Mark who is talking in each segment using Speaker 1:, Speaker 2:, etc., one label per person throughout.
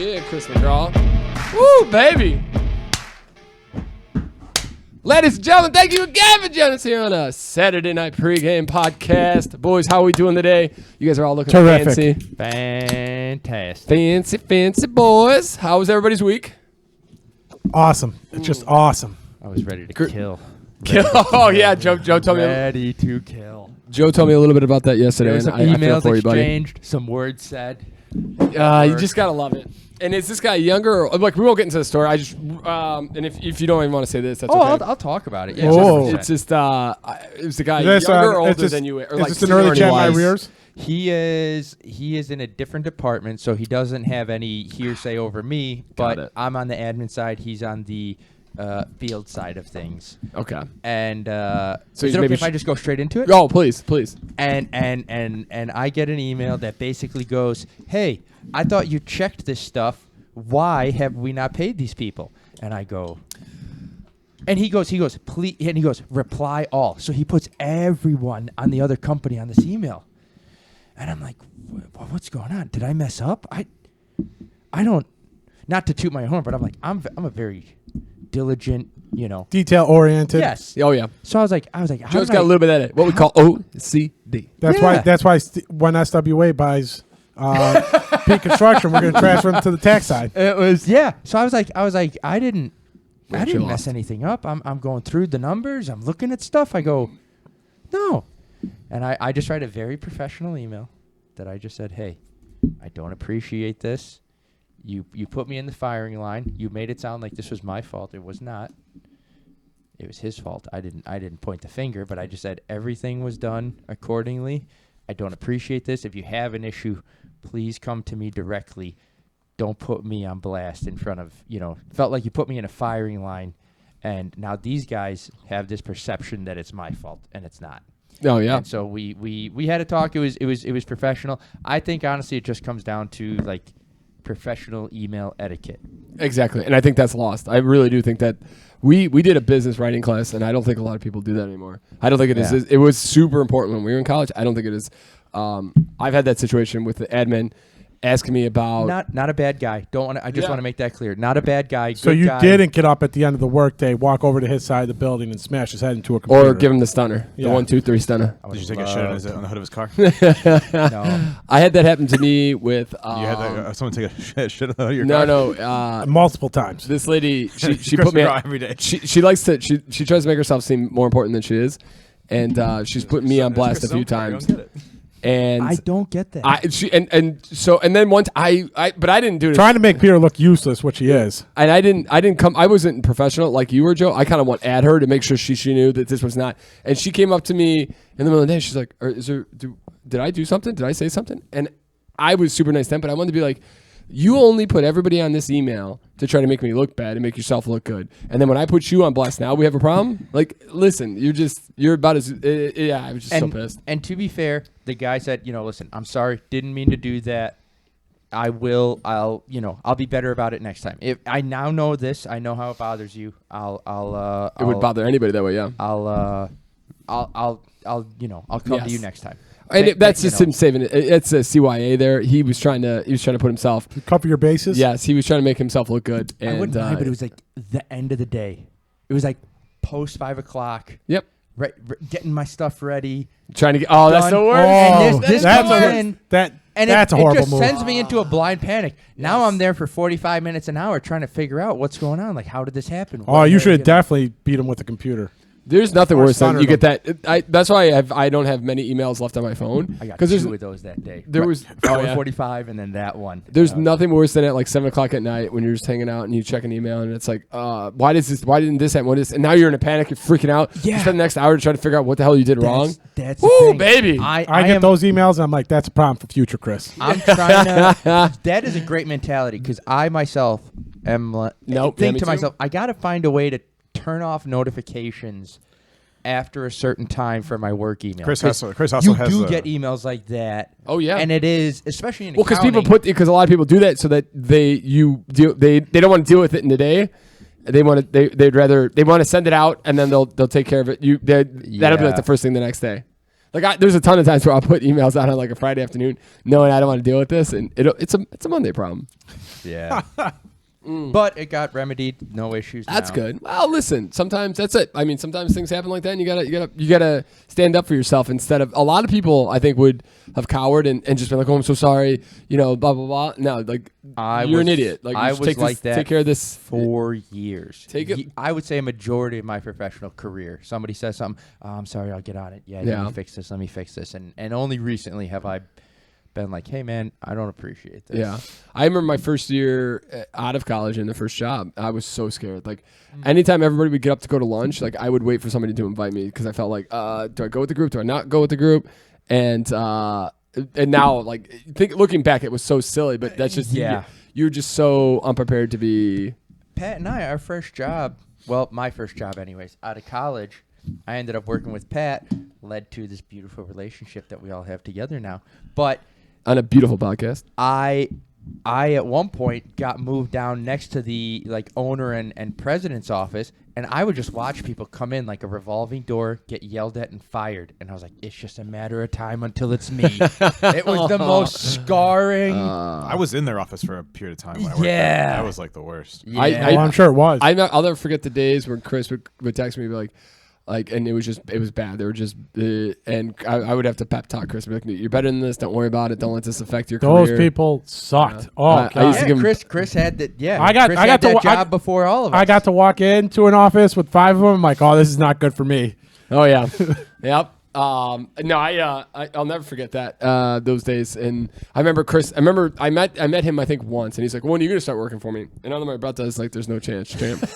Speaker 1: Yeah, Chris McGraw. Woo, baby. Ladies and gentlemen, thank you again for joining us here on a Saturday night pregame podcast. Boys, how are we doing today? You guys are all looking
Speaker 2: terrific.
Speaker 1: Fancy. Fancy boys. How was everybody's week?
Speaker 2: Awesome. It's just awesome.
Speaker 3: I was ready to kill.
Speaker 1: Oh, yeah, Joe told me.
Speaker 3: Ready to kill.
Speaker 1: Joe told me a little bit about that yesterday.
Speaker 3: There was some emails exchanged, some words said.
Speaker 1: You just gotta love it. And is this guy younger? Or, like, we won't get into the story. I just and if you don't even want to say this, that's okay.
Speaker 3: I'll talk about it. Yeah,
Speaker 1: it's just it was the guy younger or older than you. Or
Speaker 2: is
Speaker 1: like
Speaker 2: this an early Gen My Rears?
Speaker 3: He is in a different department, so he doesn't have any hearsay over me. But I'm on the admin side. He's on the field side of things.
Speaker 1: Okay.
Speaker 3: And
Speaker 1: so
Speaker 3: is it okay if I just go straight into it?
Speaker 1: Oh, please.
Speaker 3: And I get an email that basically goes, "Hey, I thought you checked this stuff. Why have we not paid these people?" And I go, and he goes, please, and he goes, reply all. So he puts everyone on the other company on this email, and I'm like, what's going on? Did I mess up? I don't, not to toot my horn, but I'm like, I'm a very diligent,
Speaker 2: detail oriented.
Speaker 3: Yes.
Speaker 1: Oh yeah.
Speaker 3: So I was like,
Speaker 1: Joe's got a little bit of that. What we call OCD.
Speaker 2: That's why when SWA buys P Construction, we're going to transfer them to the tax side.
Speaker 3: It was So I was like, I didn't mess anything up. I'm going through the numbers. I'm looking at stuff. I go, no, and I just write a very professional email that I just said, hey, I don't appreciate this. You put me in the firing line. You made it sound like this was my fault. It was not. It was his fault. I didn't point the finger, but I just said everything was done accordingly. I don't appreciate this. If you have an issue, please come to me directly. Don't put me on blast in front of, felt like you put me in a firing line. And now these guys have this perception that it's my fault, and it's not.
Speaker 1: Oh, yeah.
Speaker 3: And so we had a talk. It was professional. I think, honestly, it just comes down to, like, professional email etiquette.
Speaker 1: Exactly. And I think that's lost. I really do think that we did a business writing class, and I don't think a lot of people do that anymore. I don't think it is. It was super important when we were in college. I don't think it is. I've had that situation with the admin asking me about
Speaker 3: not a bad guy. I just want to make that clear. Not a bad guy.
Speaker 2: So you didn't get up at the end of the workday, walk over to his side of the building, and smash his head into a computer,
Speaker 1: or give him the stunner, the 1, 2, 3 stunner.
Speaker 4: Did you take a shit on the hood of his car?
Speaker 1: No, I had that happen to me with.
Speaker 4: You had someone take a shit on the hood of your car?
Speaker 1: No,
Speaker 2: multiple times.
Speaker 1: This lady, she put me
Speaker 4: every day.
Speaker 1: She likes to. She tries to make herself seem more important than she is, and she's put me on blast a few times. And
Speaker 3: I don't get that.
Speaker 1: And then once but I didn't do it.
Speaker 2: Trying to make Peter look useless, which he is.
Speaker 1: And I didn't come. I wasn't professional like you were, Joe. I kind of went at her to make sure she knew that this was not. And she came up to me in the middle of the day. She's like, "Did I do something? Did I say something?" And I was super nice then, but I wanted to be like, you only put everybody on this email to try to make me look bad and make yourself look good. And then when I put you on blast, now we have a problem? Like, listen, you're about as, I was just so pissed.
Speaker 3: And to be fair, the guy said, listen, I'm sorry, didn't mean to do that. I'll be better about it next time. If I now know this, I know how it bothers you.
Speaker 1: It would bother anybody that way, yeah.
Speaker 3: I'll come to you next time.
Speaker 1: And that's just him saving it. It's a CYA there. He was trying to put himself
Speaker 2: to cover your bases.
Speaker 1: Yes, he was trying to make himself look good. And,
Speaker 3: I wouldn't mind, but it was like the end of the day. It was like post 5 o'clock.
Speaker 1: Yep.
Speaker 3: Right, getting my stuff ready.
Speaker 1: Trying to get. Oh, that's the worst.
Speaker 3: And this
Speaker 2: that's
Speaker 3: comes in.
Speaker 2: That's a horrible move.
Speaker 3: It just sends me into a blind panic. Now I'm there for 45 minutes an hour trying to figure out what's going on. Like, how did this happen?
Speaker 2: You should have definitely beat him with a computer.
Speaker 1: There's nothing worse than you get that. That's why I don't have many emails left on my phone.
Speaker 3: I got 2 of those that day.
Speaker 1: There was
Speaker 3: 4:45 and then that one.
Speaker 1: There's nothing worse than at like 7 o'clock at night when you're just hanging out and you check an email and it's like, why didn't this happen? And now you're in a panic, you're freaking out.
Speaker 3: Yeah.
Speaker 1: You spend the next hour to try to figure out what the hell you did wrong.
Speaker 3: That's
Speaker 1: Woo, baby.
Speaker 2: I get those emails and I'm like, that's a problem for future Chris.
Speaker 3: I'm trying to. That is a great mentality because I myself am think to myself, I got to find a way to turn off notifications after a certain time for my work email.
Speaker 4: Chris also has
Speaker 3: you get emails like that.
Speaker 1: Oh yeah,
Speaker 3: and it is especially in
Speaker 1: because a lot of people do that so that they don't want to deal with it in the day. They want to send it out and then they'll take care of it. That'll be like the first thing the next day. Like there's a ton of times where I'll put emails out on like a Friday afternoon, knowing I don't want to deal with this, and it's a Monday problem.
Speaker 3: Yeah. But it got remedied, no issues.
Speaker 1: That's
Speaker 3: now.
Speaker 1: good. Well, listen, sometimes that's it. I mean, sometimes things happen like that, and you gotta stand up for yourself instead of a lot of people. I think would have cowered and just been like, "Oh, I'm so sorry," blah blah blah. No, like you're an idiot. Like
Speaker 3: I was like that.
Speaker 1: Take care of this
Speaker 3: for years.
Speaker 1: Take it.
Speaker 3: I would say a majority of my professional career. Somebody says something. Oh, I'm sorry, I'll get on it. Yeah, let me fix this. Let me fix this. And only recently have I been like, hey man, I don't appreciate this.
Speaker 1: Yeah. I remember my first year out of college in the first job, I was so scared. Like anytime everybody would get up to go to lunch, like I would wait for somebody to invite me because I felt like, do I go with the group? Do I not go with the group? And now like looking back, it was so silly, but that's just, you're just so unprepared to be.
Speaker 3: Pat and I, our first job, well, my first job anyways, out of college, I ended up working with Pat, led to this beautiful relationship that we all have together now. But
Speaker 1: on a beautiful podcast.
Speaker 3: I at one point got moved down next to the like owner and president's office, and I would just watch people come in like a revolving door, get yelled at and fired, and I was like, it's just a matter of time until it's me. It was the most scarring.
Speaker 4: I was in their office for a period of time when I worked there. That was like the worst.
Speaker 3: Yeah.
Speaker 2: I'm sure it was.
Speaker 1: I'll never forget the days when Chris would text me and be like, and it was bad. They were just, and I would have to pep talk Chris. Be like, you're better than this. Don't worry about it. Don't let this affect your career.
Speaker 2: Those people sucked.
Speaker 1: I used to give him,
Speaker 3: Chris had that. Yeah,
Speaker 2: I got
Speaker 3: that
Speaker 2: to
Speaker 3: job before all of us.
Speaker 2: I got to walk into an office with 5 of them. I'm like, oh, this is not good for me.
Speaker 1: Oh yeah, yep. No, I'll never forget that those days. And I remember Chris. I met him I think once, and he's like, "When are you gonna start working for me?" And on my brother is like, "There's no chance, champ.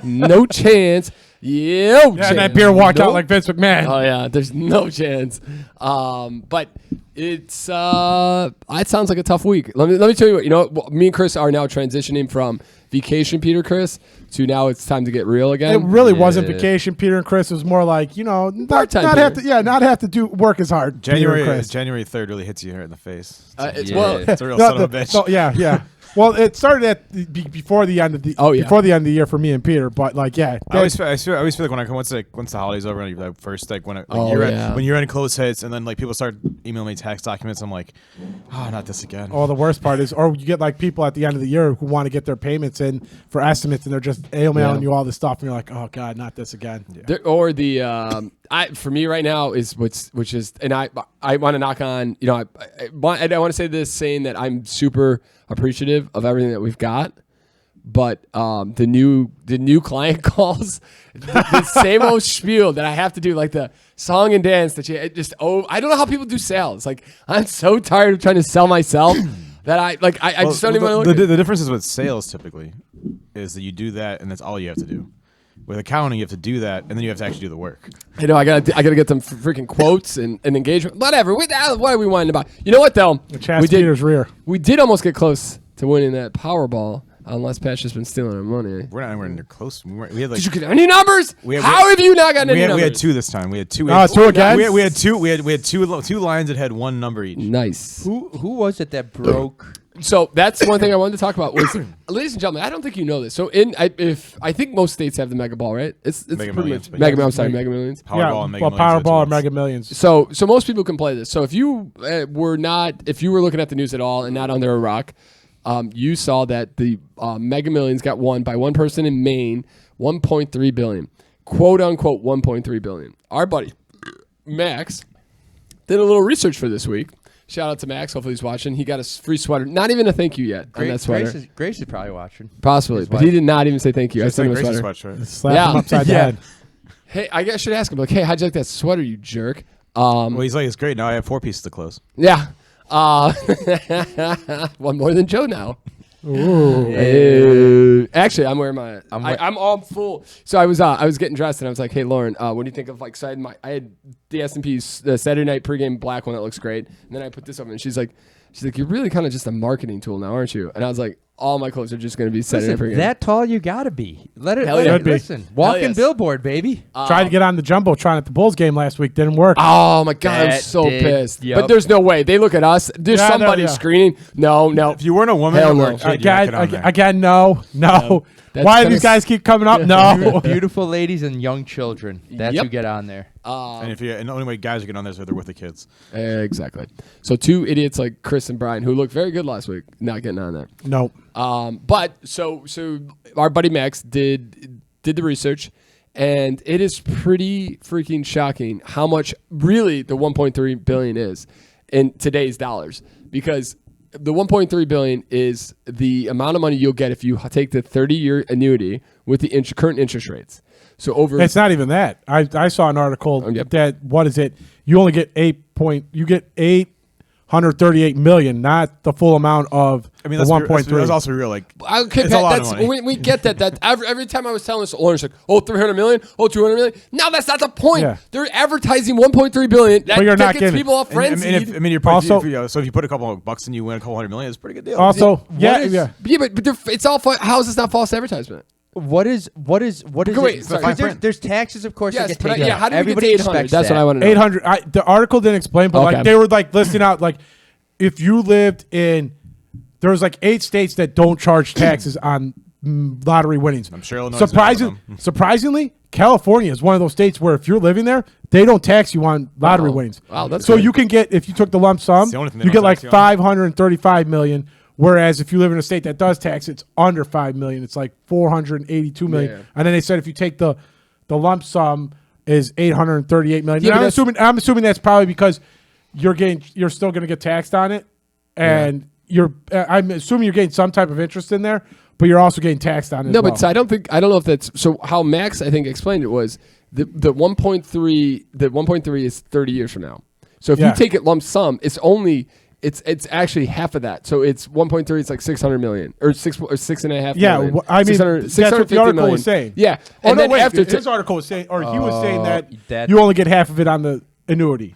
Speaker 1: No chance." Yeah,
Speaker 2: and that beer walked out like Vince McMahon.
Speaker 1: Oh yeah, there's no chance. But it's it sounds like a tough week. Let me tell you what. You know, me and Chris are now transitioning from vacation Peter Chris to now it's time to get real again.
Speaker 2: It really wasn't vacation Peter and Chris. It was more like, not have to do work as hard.
Speaker 4: January 3rd really hits you here in the face.
Speaker 1: Well,
Speaker 4: it's a real son of a bitch.
Speaker 2: So, yeah. Well, it started before the end of the before the end of the year for me and Peter, but like I always feel
Speaker 4: like when once the holidays over and like first like when year end close hits and then like people start emailing me tax documents, I'm like, oh, not this again.
Speaker 2: Oh, the worst part is, or you get like people at the end of the year who want to get their payments in for estimates and they're just emailing you all this stuff and you're like, oh god, not this again.
Speaker 1: Yeah. Or the for me right now is which is, and I want to knock on, I want to say this saying that I'm super appreciative of everything that we've got, but the new client calls, the same old spiel that I have to do, like the song and dance that I don't know how people do sales. Like I'm so tired of trying to sell myself that I just don't even want to
Speaker 4: the difference is with sales typically is that you do that and that's all you have to do. With accounting, you have to do that, and then you have to actually do the work.
Speaker 1: I know. I gotta get some freaking quotes and engagement. Whatever. What are we whining about? You know what though?
Speaker 2: Peter's rear.
Speaker 1: We did almost get close to winning that Powerball, unless Pat's just been stealing our money.
Speaker 4: We're not anywhere near close. We had like.
Speaker 1: Did you get any numbers? How have you not gotten any numbers?
Speaker 4: We had 2 this time. We had 2.
Speaker 2: Two again.
Speaker 4: We had 2. We had 2 lines that had 1 number each.
Speaker 1: Nice.
Speaker 3: Who was it that broke?
Speaker 1: So that's one thing I wanted to talk about was, ladies and gentlemen, I don't think you know this. So I think most states have the Mega Ball, right? It's
Speaker 4: Mega Millions.
Speaker 1: Mega Millions.
Speaker 4: Powerball and Mega Millions.
Speaker 2: Powerball and Mega Millions.
Speaker 1: So most people can play this. So if you were looking at the news at all and not under a rock, you saw that the Mega Millions got won by one person in Maine, $1.3 billion, quote unquote $1.3 billion. Our buddy Max did a little research for this week. Shout out to Max. Hopefully he's watching. He got a free sweater. Not even a thank you yet on that sweater.
Speaker 3: Grace is probably watching.
Speaker 1: Possibly, but he did not even say thank you. I sent him a sweater.
Speaker 2: Slap him upside the head.
Speaker 1: Hey, I should ask him, like, hey, how'd you like that sweater, you jerk?
Speaker 4: Well, he's like, it's great. Now I have 4 pieces of clothes.
Speaker 1: Yeah. One more than Joe now.
Speaker 2: Ooh.
Speaker 1: Actually, I'm wearing my. I'm all full. So I was getting dressed and I was like, "Hey, Lauren, what do you think of like I had the S&P's Saturday night pregame black one that looks great, and then I put this over and she's like, you're really kind of just a marketing tool now, aren't you? And I was like, all my clothes are just going to be Saturday night pregame.
Speaker 3: That tall you gotta be. Let it
Speaker 2: be.
Speaker 3: Listen. Walking billboard, baby.
Speaker 2: Tried to get on the Jumbotron at the Bulls game last week. Didn't work.
Speaker 1: Oh my god, I'm so pissed.
Speaker 3: Yep.
Speaker 1: But there's no way. They look at us. There's somebody screening. No.
Speaker 4: If you weren't a woman or a kid,
Speaker 2: again, no. Why do these guys keep coming up? No.
Speaker 3: Beautiful ladies and young children. That's who get on there.
Speaker 4: And the only way guys are getting on there is if they're with the kids.
Speaker 1: Exactly. So 2 idiots like Chris and Brian, who looked very good last week, not getting on there.
Speaker 2: Nope.
Speaker 1: But so our buddy Max did the research, and it is pretty freaking shocking how much really the 1.3 billion is in today's dollars, because the 1.3 billion is the amount of money you'll get if you take the 30-year annuity with the current interest rates. So it's
Speaker 2: not even that. I saw an article that what is it? You only get 838 million, not the full amount of the 1.3.
Speaker 4: That's also real. Like,
Speaker 1: okay,
Speaker 4: it's
Speaker 1: Pat,
Speaker 4: a lot of money.
Speaker 1: We get that. That every time I was telling this owner's like, 300 million, 200 million. No, that's not the point. Yeah. They're advertising 1.3 billion. That
Speaker 2: but you're not
Speaker 1: gets people off frenzied.
Speaker 4: You're also, so if you put a couple of bucks and you win a couple $100 million, it's a pretty good deal.
Speaker 2: Also,
Speaker 1: but it's all. How is this not false advertisement?
Speaker 3: What is it? There's taxes, of course.
Speaker 1: Yes,
Speaker 3: that get taken.
Speaker 1: how do
Speaker 3: everybody
Speaker 1: we get to 800? That's what I want to know.
Speaker 2: 800. The article didn't explain, but like they were like listing out like if you lived in, there was like 8 states that don't charge taxes on lottery winnings.
Speaker 4: I'm sure Illinois.
Speaker 2: Surprisingly, California is one of those states where if you're living there, they don't tax you on lottery winnings.
Speaker 1: Wow, that's
Speaker 2: so
Speaker 1: good.
Speaker 2: You can get, if you took the lump sum, you get like 535 million. Whereas if you live in a state that does tax, it's under 5 million. It's like 482 million. Yeah. And then they said if you take the lump sum is 838 million. Yeah, I'm assuming that's probably because you're still going to get taxed on it, and I'm assuming you're getting some type of interest in there, but you're also getting taxed on it.
Speaker 1: No, but I don't know if that's so. How Max I think explained it was the 1.3. The 1.3 is 30 years from now. So if you take it lump sum, it's actually half of that. So it's 1.3. It's like 600 million or 6.5 million.
Speaker 2: Yeah, I mean that's what the article was saying.
Speaker 1: Yeah.
Speaker 2: Oh no, wait. His article was saying, or he was saying that you only get half of it on the annuity.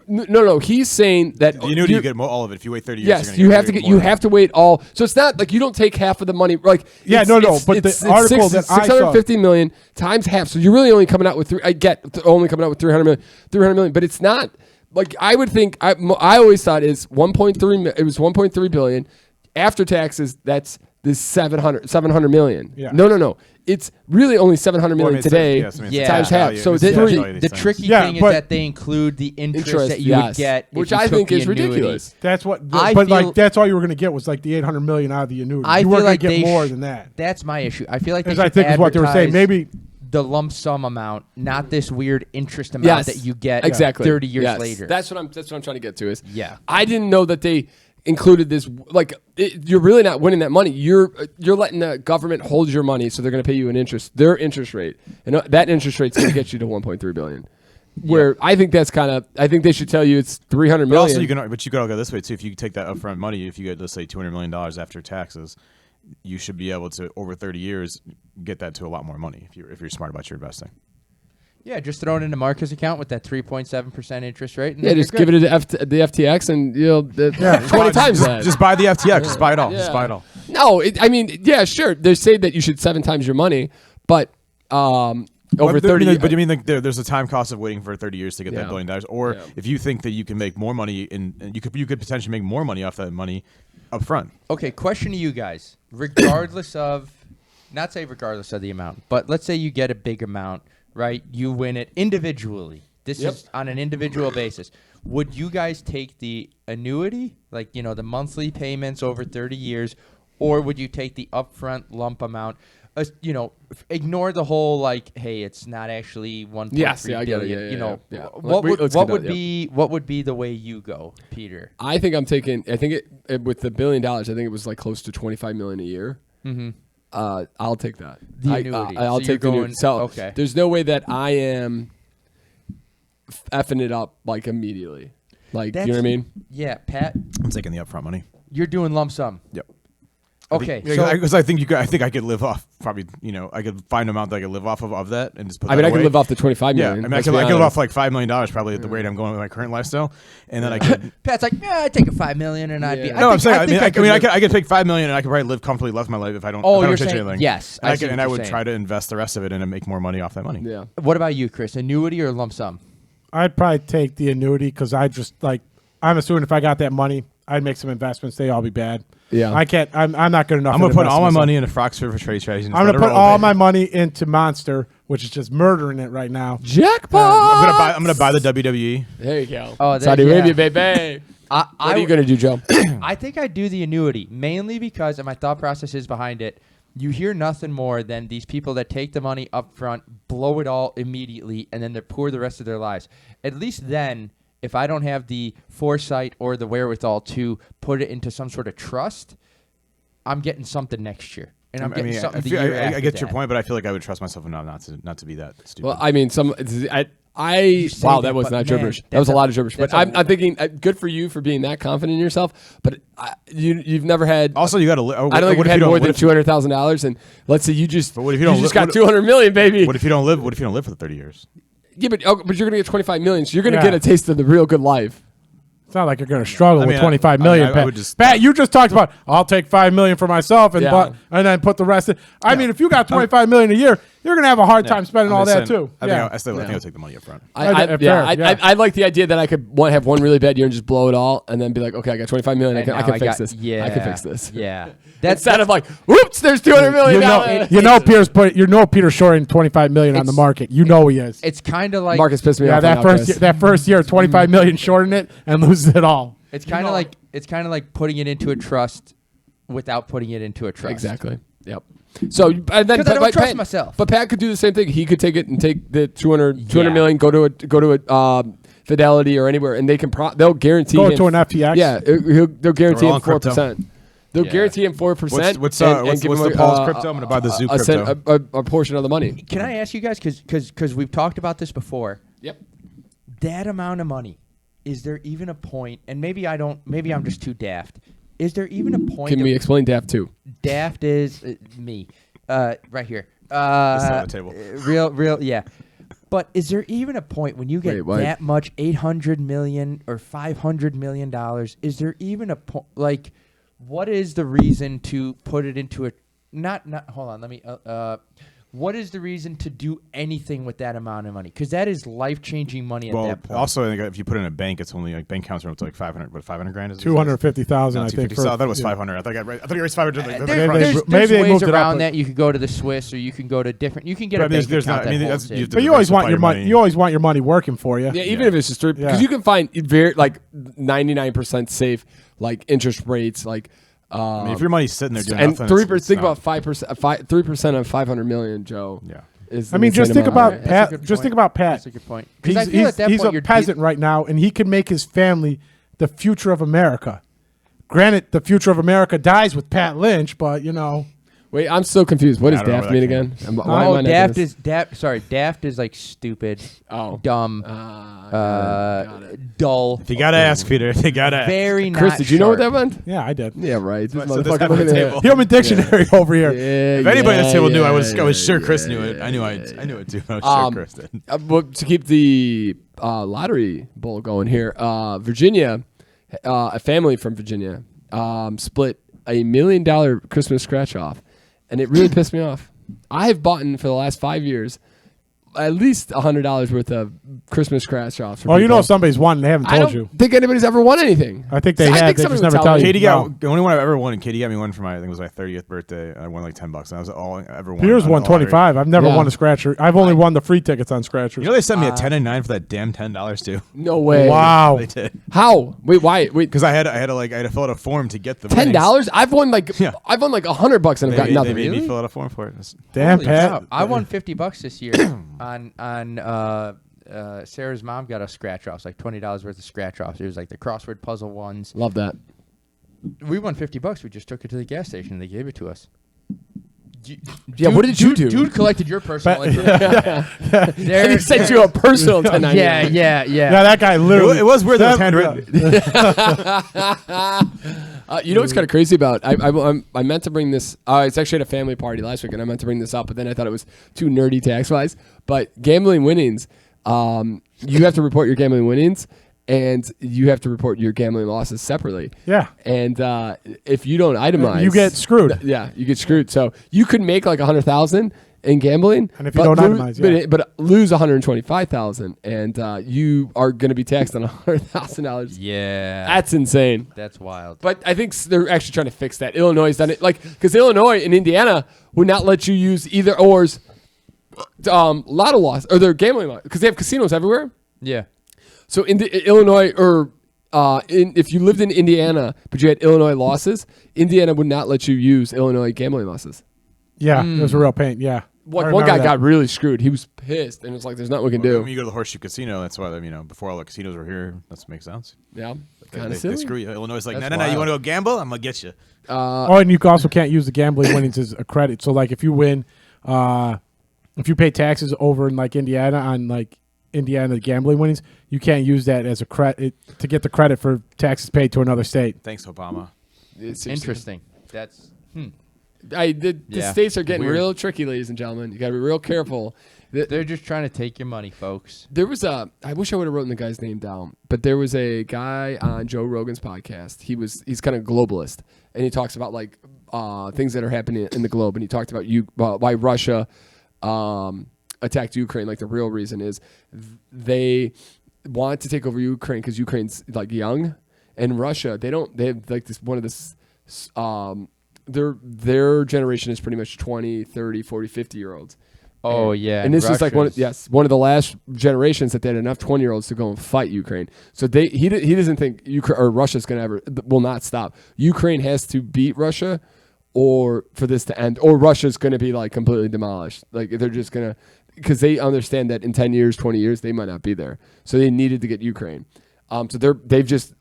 Speaker 1: No. He's saying that
Speaker 4: the annuity you get all of it. If you wait 30 years,
Speaker 1: yes, you have to wait all. So it's not like you don't take half of the money. Like
Speaker 2: but the article that I saw,
Speaker 1: 650 million times half. So you're really only coming out with only coming out with 300 million. But it's not. Like I would think, I always thought is 1.3. It was 1.3 billion after taxes. That's this 700 million.
Speaker 2: Yeah.
Speaker 1: No. It's really only 700 million today times half. So
Speaker 3: the tricky thing is that they include the interest that you would get,
Speaker 1: which I think is ridiculous.
Speaker 2: That's what. But that's all you were going to get was like the 800 million out of the annuity. You weren't going to get more than that.
Speaker 3: That's my issue. I feel like
Speaker 2: I think is what they were saying. Maybe
Speaker 3: the lump sum amount, not this weird interest amount that you get 30 years later.
Speaker 1: That's what I'm trying to get to is I didn't know that they included this. Like you're really not winning that money. You're letting the government hold your money, so they're going to pay you their interest rate, and that interest rate's going to get you to 1.3 billion. Where I think that's I think they should tell you it's 300 million.
Speaker 4: Also, you can all go this way too. If you take that upfront money, if you get let's say $200 million after taxes, you should be able to over 30 years get that to a lot more money if you're smart about your investing.
Speaker 3: Yeah, just throw it into Marcus' account with that 3.7% interest rate. And
Speaker 1: just give it to the FTX and 20 times that.
Speaker 4: Just buy the FTX. Just buy it all. Just buy it all.
Speaker 1: No, sure. They say that you should 7 times your money, but over 30.
Speaker 4: But you mean like there's a time cost of waiting for 30 years to get that $1 billion, or if you think that you can make more money you could potentially make more money off that money up front.
Speaker 3: Okay, question to you guys. Regardless of the amount, but let's say you get a big amount, right? You win it individually. This is on an individual basis. Would you guys take the annuity, like, the monthly payments over 30 years, or would you take the upfront lump amount? Ignore the whole like, hey, it's not actually 1.3 billion. What would be the way you go, Peter?
Speaker 1: I think with the $1 billion, I think it was like close to 25 million a year.
Speaker 3: Mm-hmm.
Speaker 1: I'll take that.
Speaker 3: The annuity.
Speaker 1: I'll take the annuity. So
Speaker 3: okay.
Speaker 1: There's no way that I am effing it up like immediately. Like, you know what I mean?
Speaker 3: Yeah, Pat.
Speaker 4: I'm taking the upfront money.
Speaker 3: You're doing lump sum.
Speaker 4: Yep.
Speaker 3: Okay,
Speaker 4: because I think I could live off probably. I could find an amount that I could live off of that and just put.
Speaker 1: I could live off the 25 million.
Speaker 4: Yeah, I could live off like $5 million probably at the rate I'm going with my current lifestyle, and then I could.
Speaker 3: Pat's like, I'd take a $5 million and I'd be.
Speaker 4: I'm saying I could take $5 million and I could probably live comfortably left my life if I don't.
Speaker 3: Oh,
Speaker 4: if I
Speaker 3: you're
Speaker 4: don't
Speaker 3: saying
Speaker 4: anything.
Speaker 3: Yes,
Speaker 4: and I would try to invest the rest of it and make more money off that money.
Speaker 1: Yeah.
Speaker 3: What about you, Chris? Annuity or lump sum?
Speaker 2: I'd probably take the annuity because I'm assuming if I got that money, I'd make some investments. They all be bad.
Speaker 1: Yeah.
Speaker 2: I can't. I'm not good enough.
Speaker 4: I'm gonna put all my money into Fox River Trade Strategy.
Speaker 2: I'm gonna put all my money into Monster, which is just murdering it right now.
Speaker 1: Jackpot.
Speaker 4: I'm gonna buy the WWE.
Speaker 1: There you go.
Speaker 3: Oh,
Speaker 1: Saudi Arabia, baby. What are you gonna do, Joe?
Speaker 3: I think I do the annuity mainly because, and my thought process is behind it. You hear nothing more than these people that take the money up front, blow it all immediately, and then they're poor the rest of their lives. At least then, if I don't have the foresight or the wherewithal to put it into some sort of trust, I'm getting something next year. And I'm getting something the year after
Speaker 4: I get
Speaker 3: that.
Speaker 4: your point, but I feel like I would trust myself enough not to be that stupid.
Speaker 1: Well, I mean, wow, that was not gibberish. That was a lot of gibberish. But I'm thinking, good for you for being that confident in yourself. But you've never had.
Speaker 4: Also, you got to.
Speaker 1: I don't think you've had more than $200,000. And let's say you just.
Speaker 4: But what if you don't?
Speaker 1: You just got $200 million, baby.
Speaker 4: What if you don't live? What if you don't live for the 30 years?
Speaker 1: Yeah, but you're gonna get $25 million. So you're gonna get a taste of the real good life.
Speaker 2: It's not like you're going to struggle with $25 million.
Speaker 4: I would just,
Speaker 2: Pat, you just talked about I'll take $5 million for myself and then put the rest in. I mean, if you got $25 million a year, you're going to have a hard time spending all that too.
Speaker 4: I think I'll take the money up front.
Speaker 1: I like the idea that I could have one really bad year and just blow it all, and then be like, okay, I got $25 million. I can fix this. Yeah, I can fix this.
Speaker 3: Yeah,
Speaker 1: instead of like, whoops, there's $200 million.
Speaker 2: You know Peter's shorting $25 million on the market. You know he is.
Speaker 3: It's kind of like
Speaker 1: Marcus pissed me off.
Speaker 2: That first year, $25 million shorting it and loses it all.
Speaker 3: It's kind of like putting it into a trust without putting it into a trust.
Speaker 1: Exactly. Yep. So and then
Speaker 3: because I don't trust myself.
Speaker 1: But Pat could do the same thing. He could take it and take the $200 million, go to a Fidelity or anywhere, and they can they'll guarantee
Speaker 2: go
Speaker 1: him
Speaker 2: to an FTX.
Speaker 1: Yeah, they'll guarantee him 4%. They'll guarantee him 4%.
Speaker 4: What's the Paul's crypto? I'm going to buy the Zoo crypto.
Speaker 1: A portion of the money.
Speaker 3: Can I ask you guys, because we've talked about this before.
Speaker 1: Yep.
Speaker 3: That amount of money. Is there even a point? And maybe I'm just too daft. Is there even a point?
Speaker 1: Can we explain daft too?
Speaker 3: Daft is me, right here.
Speaker 4: The table.
Speaker 3: Real, yeah. But is there even a point when you get that much $800 million or $500 million? Is there even a point? Like, what is the reason to put it into a not? Hold on, let me. What is the reason to do anything with that amount of money? Because that is life-changing money at that point.
Speaker 4: Also, I think if you put it in a bank, it's only like bank accounts are like 500. What 500 grand is?
Speaker 2: 250,000, I think.
Speaker 4: I thought it was 500. I thought you raised 500.
Speaker 3: There's ways around that. You could go to the Swiss, or you can go to different. You can get a bank account.
Speaker 2: But you always want your money. You always want your money working for you.
Speaker 1: Yeah, even if it's just because you can find very 99% safe interest rates
Speaker 4: if your money's sitting there doing
Speaker 1: and
Speaker 4: nothing,
Speaker 1: 3%. Think about 5%. 3% of 500 million, Joe.
Speaker 4: Yeah.
Speaker 2: Just think about Pat. Just think about Pat.
Speaker 3: That's a good point.
Speaker 2: He's a peasant right now, and he can make his family the future of America. Granted, the future of America dies with Pat Lynch, but
Speaker 1: Wait, I'm so confused. What does daft mean again?
Speaker 3: Daft is like stupid, dumb, dull.
Speaker 4: If you gotta ask, Peter. If you gotta ask.
Speaker 3: Very
Speaker 1: Chris,
Speaker 3: not
Speaker 1: did you know what that meant?
Speaker 2: Yeah, I did.
Speaker 1: Yeah, right. This
Speaker 2: motherfucker. Human dictionary over here.
Speaker 4: If anybody at the table knew, I was sure Chris knew it. I knew it too. I was sure Chris did.
Speaker 1: Well, to keep the lottery bowl going here, Virginia, a family from Virginia, split $1 million Christmas scratch off. And it really pissed me off. I have bought for the last 5 years at least $100 worth of Christmas scratch offs.
Speaker 2: Well, somebody's won. They haven't told you.
Speaker 1: I don't think anybody's ever won anything.
Speaker 2: I think they have. They just never tell you.
Speaker 4: Katie got the only one I've ever won. And Katie got me one for I think it was my 30th birthday. I won like $10, and that was all I ever won.
Speaker 2: Peter's won 25. I've never won a scratcher. I've only won the free tickets on scratchers.
Speaker 4: You know they sent me a 10 and 9 for that damn $10 too.
Speaker 1: No way.
Speaker 2: Wow.
Speaker 4: They did.
Speaker 1: How? Wait, why? Wait,
Speaker 4: because I had to fill out a form to get the
Speaker 1: $10. I've won like $100 and I've got nothing.
Speaker 4: They made me fill out a form for it.
Speaker 2: Damn, Pat.
Speaker 3: I won $50 this year on. Sarah's mom got us scratch offs, like $20 worth of scratch offs. It was like the crossword puzzle ones.
Speaker 1: Love that.
Speaker 3: We won $50. We just took it to the gas station and they gave it to us.
Speaker 1: What did you do?
Speaker 3: Dude collected your personal information.
Speaker 1: He sent you a personal 1099.
Speaker 3: Yeah.
Speaker 2: Yeah, that guy literally.
Speaker 4: It was weird that it was handwritten.
Speaker 1: You know what's kind of crazy about? I meant to bring this. It's actually at a family party last week, and I meant to bring this up, but then I thought it was too nerdy tax-wise. But gambling winnings, you have to report your gambling winnings, and you have to report your gambling losses separately.
Speaker 2: Yeah.
Speaker 1: And if you don't itemize,
Speaker 2: you get screwed.
Speaker 1: Yeah, you get screwed. So you could make like $100,000, in gambling.
Speaker 2: And if you don't itemize,
Speaker 1: but lose $125,000, and you are going to be taxed on $100,000.
Speaker 3: Yeah,
Speaker 1: that's insane.
Speaker 3: That's wild.
Speaker 1: But I think they're actually trying to fix that. Illinois has done it, because Illinois and Indiana would not let you use either or's lotto loss or their gambling because they have casinos everywhere.
Speaker 3: Yeah.
Speaker 1: So in Illinois or if you lived in Indiana but you had Illinois losses, Indiana would not let you use Illinois gambling losses.
Speaker 2: Yeah, it was a real pain. Yeah.
Speaker 1: One guy got really screwed. He was pissed, and it's like, there's nothing we can do.
Speaker 4: When you go to the Horseshoe Casino, that's why, before all the casinos were here, that makes sense.
Speaker 1: Yeah.
Speaker 4: They screw you. Illinois is like, no, you want to go gamble? I'm going to get you.
Speaker 2: And you also can't use the gambling winnings as a credit. So, if you win, if you pay taxes over in, Indiana on, Indiana gambling winnings, you can't use that as a credit to get the credit for taxes paid to another state.
Speaker 4: Thanks, Obama.
Speaker 3: It's interesting. That's
Speaker 1: the states are getting real tricky, ladies and gentlemen. You got to be real careful.
Speaker 3: They're just trying to take your money, folks.
Speaker 1: There was I wish I would have written the guy's name down, but there was a guy on Joe Rogan's podcast. He's kind of globalist, and he talks about things that are happening in the globe, and he talked about why Russia attacked Ukraine. The real reason is they want to take over Ukraine because Ukraine's young, and Russia they have this one of this. Their generation is pretty much 20, 30, 40, 50-year-olds.
Speaker 3: Oh, yeah.
Speaker 1: And this is one of the last generations that they had enough 20-year-olds to go and fight Ukraine. So he doesn't think Ukraine or Russia's going to will not stop. Ukraine has to beat Russia or for this to end, or Russia's going to be completely demolished. They're just going to, because they understand that in 10 years, 20 years, they might not be there. So they needed to get Ukraine. So they've just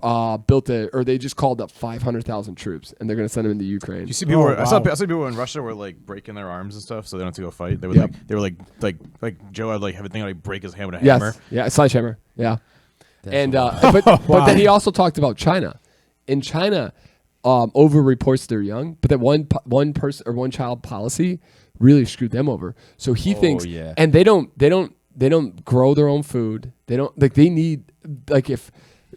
Speaker 1: they just called up 500,000 troops, and they're going to send them into Ukraine.
Speaker 4: You see people? I saw people in Russia were breaking their arms and stuff, so they don't have to go fight. They were they were like Joe had have a thing break his hand with a hammer.
Speaker 1: Yeah, a sledgehammer. Yeah, but then he also talked about China. In China, over reports they're young, but that one person or one child policy really screwed them over. So he thinks, and they don't grow their own food. They don't they need if.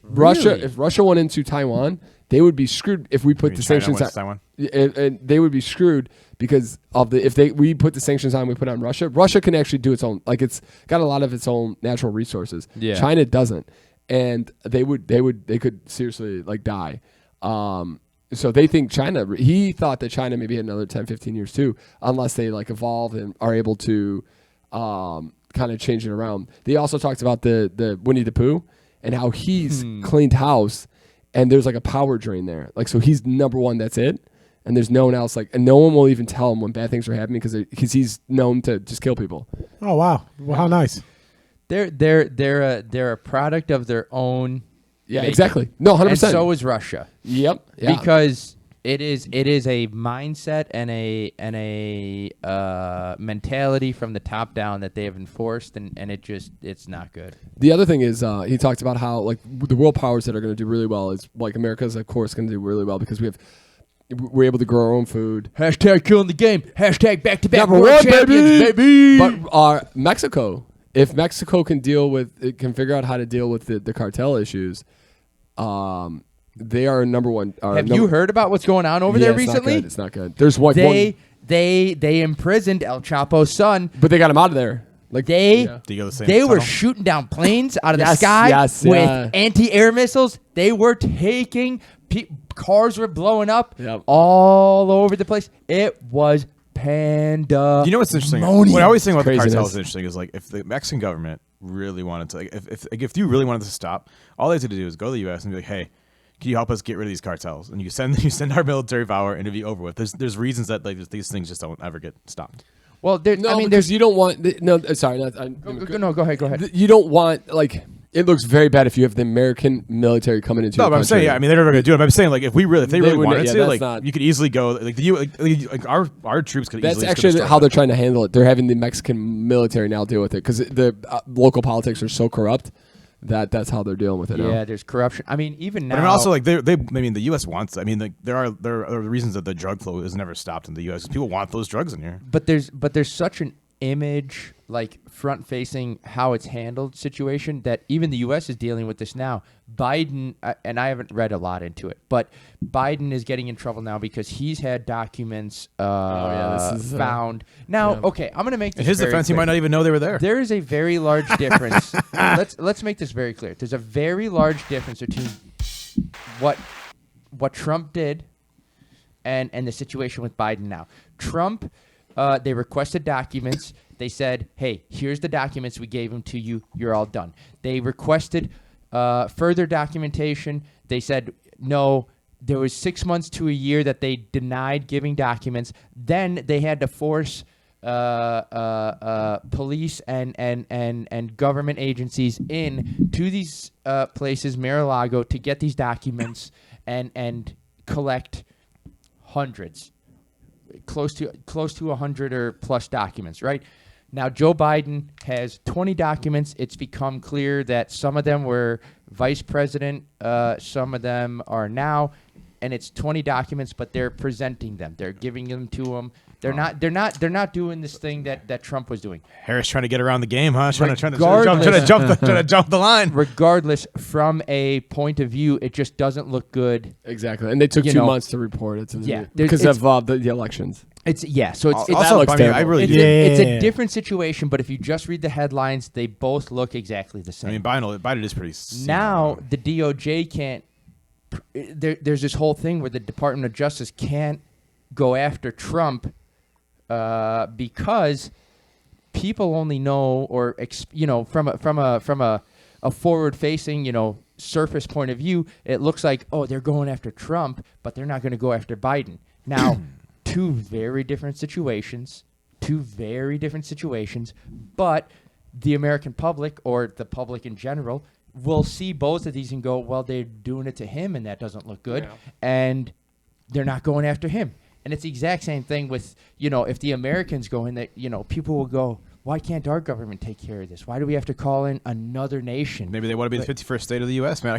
Speaker 1: If Russia went into Taiwan, they would be screwed if we put the sanctions on Taiwan. And they would be screwed because of we put the sanctions on, we put on Russia. Russia can actually do its own, it's got a lot of its own natural resources.
Speaker 3: Yeah.
Speaker 1: China doesn't, and they could seriously die. So they think China. He thought that China maybe had another 10, 15 years too, unless they evolve and are able to kind of change it around. They also talked about the Winnie the Pooh. And how he's cleaned house, and there's a power drain there. So he's number one. That's it, and there's no one else. And no one will even tell him when bad things are happening because he's known to just kill people.
Speaker 2: Oh wow! Well, how nice.
Speaker 3: They're a product of their own.
Speaker 1: Yeah, exactly. No, 100%.
Speaker 3: And so is Russia.
Speaker 1: Yep. Yeah.
Speaker 3: Because it is a mindset and a mentality from the top down that they have enforced, and it's not good.
Speaker 1: The other thing is he talked about how the world powers that are going to do really well is America's of course going to do really well because we're able to grow our own food.
Speaker 3: Hashtag killing the game. Hashtag back-to-back
Speaker 1: Number
Speaker 3: world
Speaker 1: one,
Speaker 3: champions, baby.
Speaker 1: But Mexico, if Mexico can figure out how to deal with the cartel issues, they are number one.
Speaker 3: Have you heard about what's going on over there recently?
Speaker 1: It's not good. There's
Speaker 3: They imprisoned El Chapo's son,
Speaker 1: but they got him out of there.
Speaker 3: They were shooting down planes out of the sky with anti-air missiles. They were taking cars were blowing up all over the place. It was panda.
Speaker 4: You know what's interesting? What I always think about the cartels is interesting is if the Mexican government really wanted to, if you really wanted to stop, all they had to do is go to the U.S. and be like, hey, can you help us get rid of these cartels? And you send our military power, and it'd be over with. There's reasons that these things just don't ever get stopped.
Speaker 1: Well, because you don't want sorry.
Speaker 3: Go ahead.
Speaker 1: You don't want it looks very bad if you have the American military coming into.
Speaker 4: No, but I'm saying they're never going to do it. But I'm saying if they really wanted to, you could easily go our troops could.
Speaker 1: That's actually how they're trying to handle it. They're having the Mexican military now deal with it because the local politics are so corrupt. That's how they're dealing with it.
Speaker 3: Yeah, there's corruption. I mean, even now.
Speaker 4: But also, the U.S. wants. there are reasons that the drug flow is never stopped in the U.S. People want those drugs in here.
Speaker 3: But there's such an image like front-facing how it's handled situation that even the U.S. is dealing with this now. Biden, and I haven't read a lot into it, but Biden is getting in trouble now because he's had documents found. Now, okay, I'm going to make this
Speaker 4: in his defense,
Speaker 3: clear.
Speaker 4: he might not even know they were there.
Speaker 3: There is a very large difference. Let's make this very clear. There's a very large difference between what Trump did and the situation with Biden now. Trump, they requested documents. They said, hey, here's the documents. We gave them to you. You're all done. They requested further documentation. They said, no, there was 6 months to a year that they denied giving documents. Then they had to force police and government agencies in to these places, Mar-a-Lago, to get these documents and collect hundreds, close to 100 or plus documents, right? Now, Joe Biden has 20 documents. It's become clear that some of them were vice president, some of them are now, and it's 20 documents, but they're presenting them. They're giving them to him. They're not doing this thing that Trump was doing.
Speaker 4: Harris trying to get around the game, huh? Trying to jump the line.
Speaker 3: Regardless, from a point of view, it just doesn't look good.
Speaker 1: Exactly, and they took 2 months to report it. Because of the elections.
Speaker 3: It's also
Speaker 1: it's
Speaker 3: a different situation. But if you just read the headlines, they both look exactly the same.
Speaker 4: I mean, Biden is pretty.
Speaker 3: Now the DOJ can't. There's this whole thing where the Department of Justice can't go after Trump because people only know, or from a forward-facing, surface point of view, it looks like, oh, they're going after Trump, but they're not going to go after Biden. Now, two very different situations, but the American public, or the public in general, will see both of these and go, well, they're doing it to him, and that doesn't look good, and they're not going after him. And it's the exact same thing with, if the Americans go in, that, people will go, why can't our government take care of this? Why do we have to call in another nation?
Speaker 4: Maybe they want to be the 51st state of the U.S. Man, I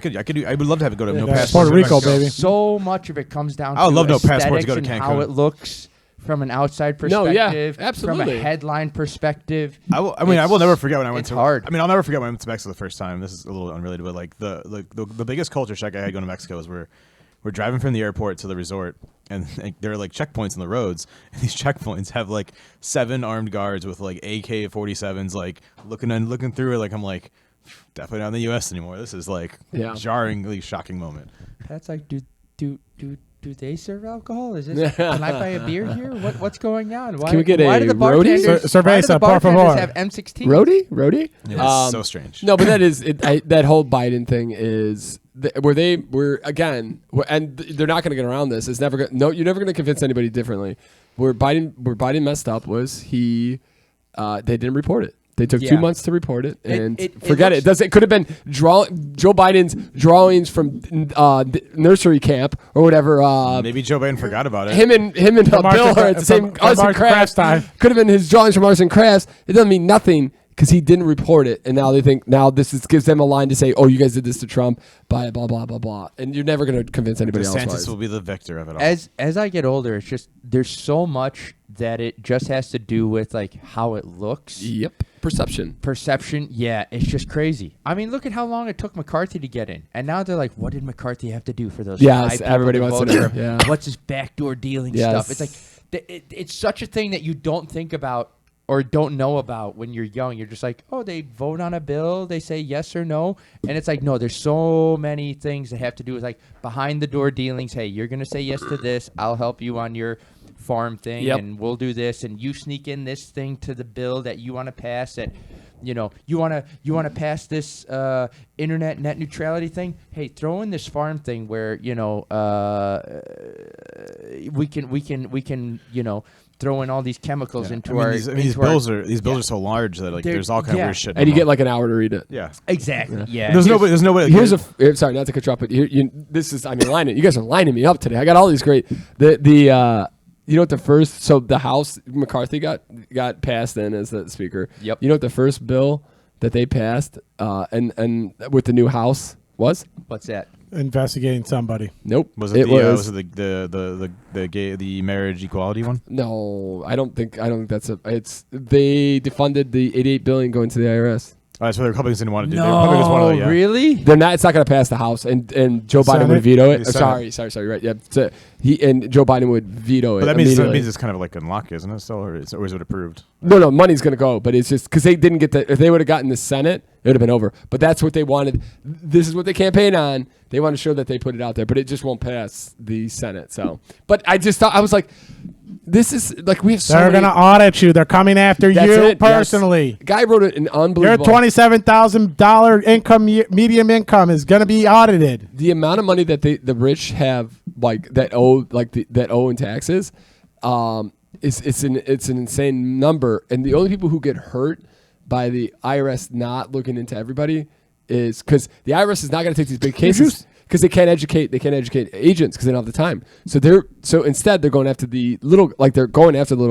Speaker 4: would love to go to no passport.
Speaker 2: Puerto Rico, baby.
Speaker 3: So much of it comes down to
Speaker 4: I would love no passport to go to Cancun.
Speaker 3: How it looks from an outside perspective,
Speaker 1: absolutely.
Speaker 3: From a headline perspective.
Speaker 4: I will never forget when I went to.
Speaker 3: Hard.
Speaker 4: I mean, I'll never forget when I went to Mexico the first time. This is a little unrelated, but like the biggest culture shock I had going to Mexico is we're driving from the airport to the resort, and there are like checkpoints on the roads, and these checkpoints have like 7 armed guards with like AK-47s, like looking through it. Like, I'm like, definitely not in the U.S. anymore. This is like jarringly shocking moment.
Speaker 3: That's like, do they serve alcohol? Is this? Can I buy a beer here? What's going on? Why,
Speaker 1: can we get
Speaker 3: why
Speaker 1: a
Speaker 3: do the bartenders,
Speaker 2: cerveza, por favor.
Speaker 3: have M16?
Speaker 1: Roadie?
Speaker 4: Yeah, so strange.
Speaker 1: No, but that is that whole Biden thing is where they were again, and they're not going to get around this. It's never you're never going to convince anybody differently. Where Biden messed up was they didn't report it. They took 2 months to report it, and forget it. It could have been Joe Biden's drawings from nursery camp or whatever.
Speaker 4: Maybe Joe Biden forgot about it.
Speaker 1: Him and Bill are at the same arts and crafts time. Could have been his drawings from arts and crafts. It doesn't mean nothing because he didn't report it, and now they think gives them a line to say, "Oh, you guys did this to Trump," blah blah blah blah blah, and you're never going to convince anybody else.
Speaker 4: DeSantis will be the victor of it all.
Speaker 3: As I get older, it's just there's so much that it just has to do with like how it looks.
Speaker 1: Yep. Perception,
Speaker 3: yeah, it's just crazy. I mean, look at how long it took McCarthy to get in, and now they're like, "What did McCarthy have to do for those?"
Speaker 1: Yes, everybody wants to know. Yeah.
Speaker 3: What's his backdoor dealing stuff? It's like it's such a thing that you don't think about or don't know about when you're young. You're just like, "Oh, they vote on a bill, they say yes or no," and it's like, no, there's so many things that have to do with like behind the door dealings. Hey, you're gonna say yes to this. I'll help you on your farm thing, and we'll do this, and you sneak in this thing to the bill that you want to pass. That you want to pass this internet net neutrality thing. Hey, throw in this farm thing where we can throw in all these chemicals into our.
Speaker 4: These bills are so large that like there's all kind of weird shit.
Speaker 1: And you get like an hour to read it.
Speaker 4: Yeah,
Speaker 3: exactly. Yeah.
Speaker 4: There's no way.
Speaker 1: Here's sorry, not to cut you off, but this is lining. You guys are lining me up today. I got all these great you know what the House McCarthy got passed in as the speaker.
Speaker 3: Yep.
Speaker 1: You know what the first bill that they passed and with the new House was?
Speaker 3: What's that?
Speaker 2: investigating somebody.
Speaker 1: Nope.
Speaker 4: Was it the marriage equality one?
Speaker 1: No, I don't think that's they defunded the $88 billion going to the IRS.
Speaker 4: Oh, that's what the Republicans didn't want to do.
Speaker 3: No,
Speaker 4: the Republicans wanted to,
Speaker 3: really?
Speaker 1: They're not. It's not going to pass the House, and Joe Biden would veto it. Sorry. Right. Yeah. So Joe Biden would veto it.
Speaker 4: But that means it's kind of like in luck, isn't it? Still, or is it approved?
Speaker 1: No, money's going to go, but it's just because they didn't get the. If they would have gotten the Senate, it would have been over. But that's what they wanted. This is what they campaign on. They want to show that they put it out there, but it just won't pass the Senate. So, but I just thought I was like, this is like we have.
Speaker 2: They're going to audit you. They're coming after you personally.
Speaker 1: Yes. Guy wrote an unbelievable.
Speaker 2: Your $27,000 income, medium income, is going to be audited.
Speaker 1: The amount of money that the rich have, that owe in taxes, it's an insane number. And the only people who get hurt by the IRS not looking into everybody is because the IRS is not going to take these big cases because they can't educate agents because they don't have the time. So instead they're going after the little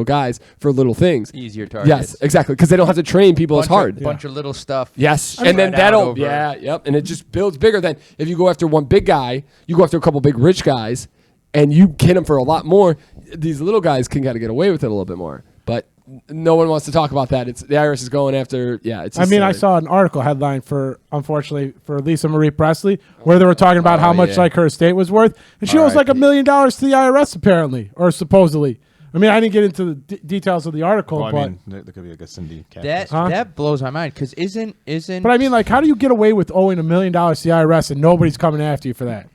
Speaker 1: guys for little things.
Speaker 3: Easier targets.
Speaker 1: Yes, exactly, because they don't have to train people as hard.
Speaker 3: Bunch of little stuff.
Speaker 1: Yes, and then and it just builds bigger. Than if you go after one big guy, you go after a couple big rich guys, and you hit them for a lot more. These little guys can kind of get away with it a little bit more, but no one wants to talk about that. It's the IRS is going after. Yeah, it's.
Speaker 2: I saw an article headline unfortunately for Lisa Marie Presley, where they were talking about how much her estate was worth, and she owes like $1 million to the IRS apparently, or supposedly. I didn't get into the details of the article, but
Speaker 4: there could be like a Cindy.
Speaker 3: That blows my mind because isn't.
Speaker 2: But how do you get away with owing $1 million to the IRS and nobody's coming after you for that?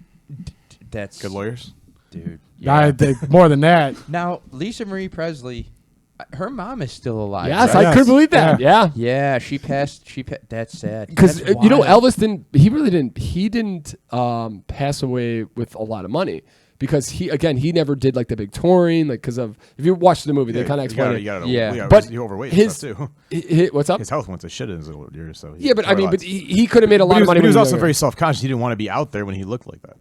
Speaker 3: That's
Speaker 4: good lawyers,
Speaker 3: dude.
Speaker 2: Yeah. More than that.
Speaker 3: Now, Lisa Marie Presley. Her mom is still alive.
Speaker 1: Yes,
Speaker 3: right?
Speaker 1: I could believe that.
Speaker 3: Yeah, she passed. That's sad.
Speaker 1: Because Elvis didn't. He really didn't. He didn't pass away with a lot of money because he never did like the big touring because of if you watch the movie they kind of explain it.
Speaker 4: But he overweight too.
Speaker 1: What's up?
Speaker 4: His health went to shit in his little years. So
Speaker 1: but he could have made a lot of money.
Speaker 4: But he was also very self-conscious. He didn't want to be out there when he looked like that.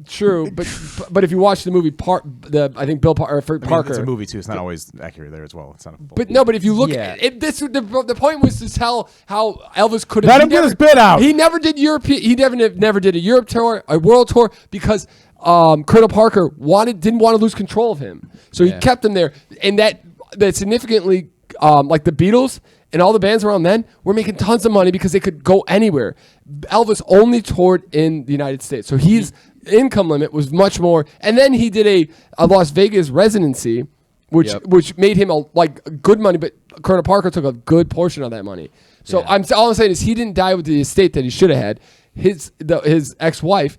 Speaker 1: True, but if you watch the movie, I think Bill Parker.
Speaker 4: It's a movie too. It's not always accurate there as well. It's not.
Speaker 1: But if you look at it, the point was to tell how Elvis could have.
Speaker 2: Let him get his bit out.
Speaker 1: He never did European. He never did a Europe tour, a world tour because Colonel Parker didn't want to lose control of him, so he kept him there, and that significantly like the Beatles. And all the bands around then were making tons of money because they could go anywhere. Elvis only toured in the United States. So his income limit was much more. And then he did a Las Vegas residency, which made him good money. But Colonel Parker took a good portion of that money. So all I'm saying is he didn't die with the estate that he should have had. His ex-wife,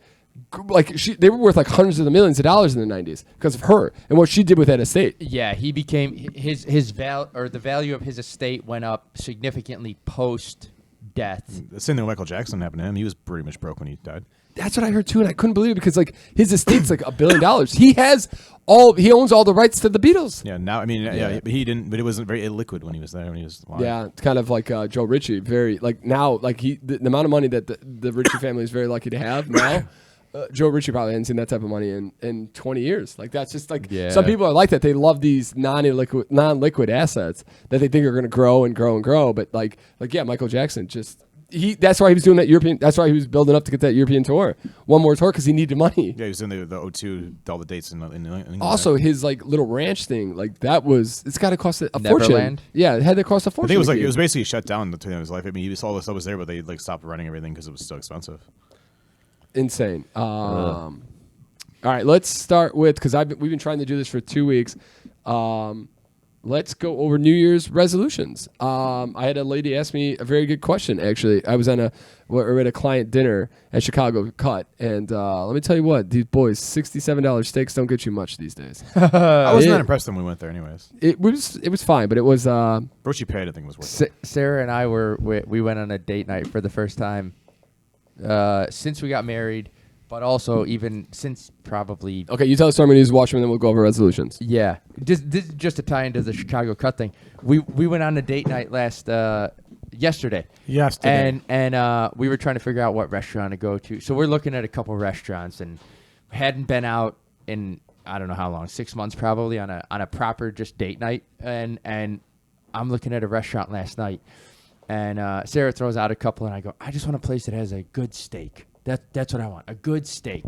Speaker 1: they were worth hundreds of millions of dollars in the 90s because of her and what she did with that estate.
Speaker 3: Yeah, he became the value of his estate went up significantly post death.
Speaker 4: The same thing with Michael Jackson happened to him. He was pretty much broke when he died.
Speaker 1: That's what I heard too, and I couldn't believe it because his estate's $1 billion. He owns all the rights to the Beatles.
Speaker 4: Yeah, now but he didn't. But it wasn't very illiquid when he was there. When he was alive.
Speaker 1: Yeah, it's kind of like Joe Ritchie. Very the amount of money that the Ritchie family is very lucky to have now. Joe Ritchie probably hasn't seen that type of money in 20 years. That's just some people are like that. They love these non-liquid assets that they think are going to grow and grow and grow. But Michael Jackson that's why he was doing that European. That's why he was building up to get that European tour, one more tour because he needed money.
Speaker 4: Yeah, he was in the O2, all the dates in England.
Speaker 1: Also, his little ranch thing, it's got to cost a fortune.
Speaker 3: Neverland?
Speaker 1: Yeah, it had to cost a fortune.
Speaker 4: I think it was basically shut down the time of his life. He was all the stuff was there, but they stopped running everything because it was so expensive.
Speaker 1: Insane. All right, let's start with because we've been trying to do this for 2 weeks. Let's go over New Year's resolutions. I had a lady ask me a very good question. Actually, I was at a client dinner at Chicago Cut, and let me tell you what, these boys, $67 steaks don't get you much these days.
Speaker 4: I wasn't that impressed when we went there, anyways.
Speaker 1: It was fine, but it was.
Speaker 4: Brochi paid, I think, was worth it.
Speaker 3: Sarah and I we went on a date night for the first time since we got married, but also even since probably.
Speaker 1: Okay, you tell the story when you watch them, and then we'll go over resolutions.
Speaker 3: Yeah, just to tie into the Chicago Cut thing. We went on a date night yesterday. And we were trying to figure out what restaurant to go to. So we're looking at a couple restaurants and hadn't been out in I don't know how long, 6 months probably on a proper just date night. And I'm looking at a restaurant last night. And Sarah throws out a couple, and I go, I just want a place that has a good steak. That's what I want, a good steak.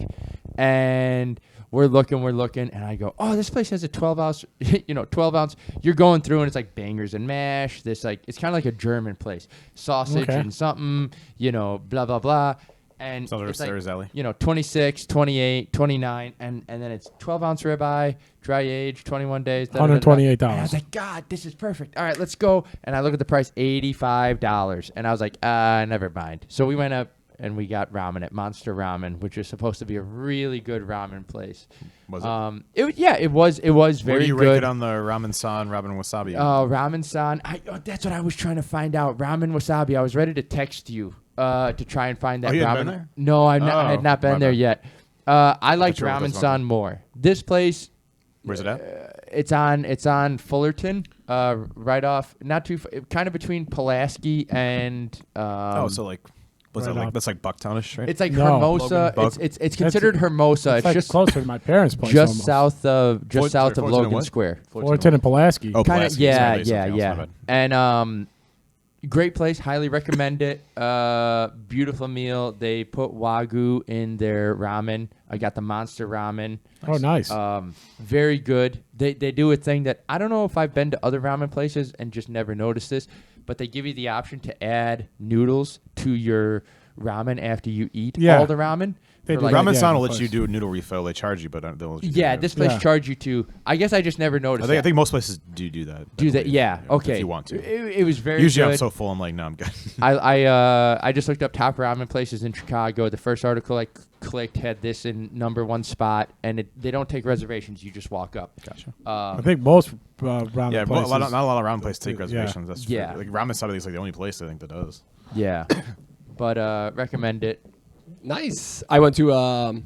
Speaker 3: And we're looking, and I go, oh, this place has a 12-ounce, 12-ounce. You're going through, and it's like bangers and mash. It's kind of like a German place. Sausage and something, blah, blah, blah. And it's like, 26, 28, 29, and then it's 12-ounce ribeye, dry age, 21 days.
Speaker 2: $128.
Speaker 3: And I was like, God, this is perfect. All right, let's go. And I look at the price, $85. And I was like, never mind. So we went up and we got ramen at Monster Ramen, which is supposed to be a really good ramen place.
Speaker 4: Was it?
Speaker 3: It was very good.
Speaker 4: Where do you rank it on the ramen san, ramen wasabi?
Speaker 3: Oh, ramen san. That's what I was trying to find out. Ramen wasabi. I was ready to text you. To try and find that ramen.
Speaker 4: You hadn't been there?
Speaker 3: No, I had not been there yet. I liked ramen san more. This place.
Speaker 4: Where's it at?
Speaker 3: It's on Fullerton, right off, not too kind of between Pulaski and.
Speaker 4: So like, what's that like? That's like Bucktownish, right?
Speaker 3: It's like Hermosa. It's considered Hermosa. It's
Speaker 2: like
Speaker 3: just
Speaker 2: closer to my parents' place.
Speaker 3: Just
Speaker 2: almost.
Speaker 3: south of Logan Square.
Speaker 2: Fullerton and Pulaski.
Speaker 4: Oh, Pulaski.
Speaker 3: Yeah. And great place. Highly recommend it. Beautiful meal. They put Wagyu in their ramen. I got the Monster Ramen.
Speaker 2: Oh, nice.
Speaker 3: Very good. They do a thing that I don't know if I've been to other ramen places and just never noticed this, but they give you the option to add noodles to your ramen after you eat all the ramen.
Speaker 4: Ramen san will let you do a noodle refill. They charge you, but they'll let you do
Speaker 3: this place charge you to. I guess I just never noticed.
Speaker 4: I think most places do that.
Speaker 3: Yeah. Okay.
Speaker 4: If you want to.
Speaker 3: It was very.
Speaker 4: Usually
Speaker 3: good.
Speaker 4: I'm so full. I'm like, no, I'm good.
Speaker 3: I just looked up top ramen places in Chicago. The first article I clicked had this in #1 spot, and they don't take reservations. You just walk up.
Speaker 4: Gotcha.
Speaker 2: I think most ramen places.
Speaker 4: Not a lot of ramen places take reservations. That's true.
Speaker 3: Yeah.
Speaker 4: Like ramen san is like the only place I think that does.
Speaker 3: Yeah, but recommend it.
Speaker 1: Nice. I went to I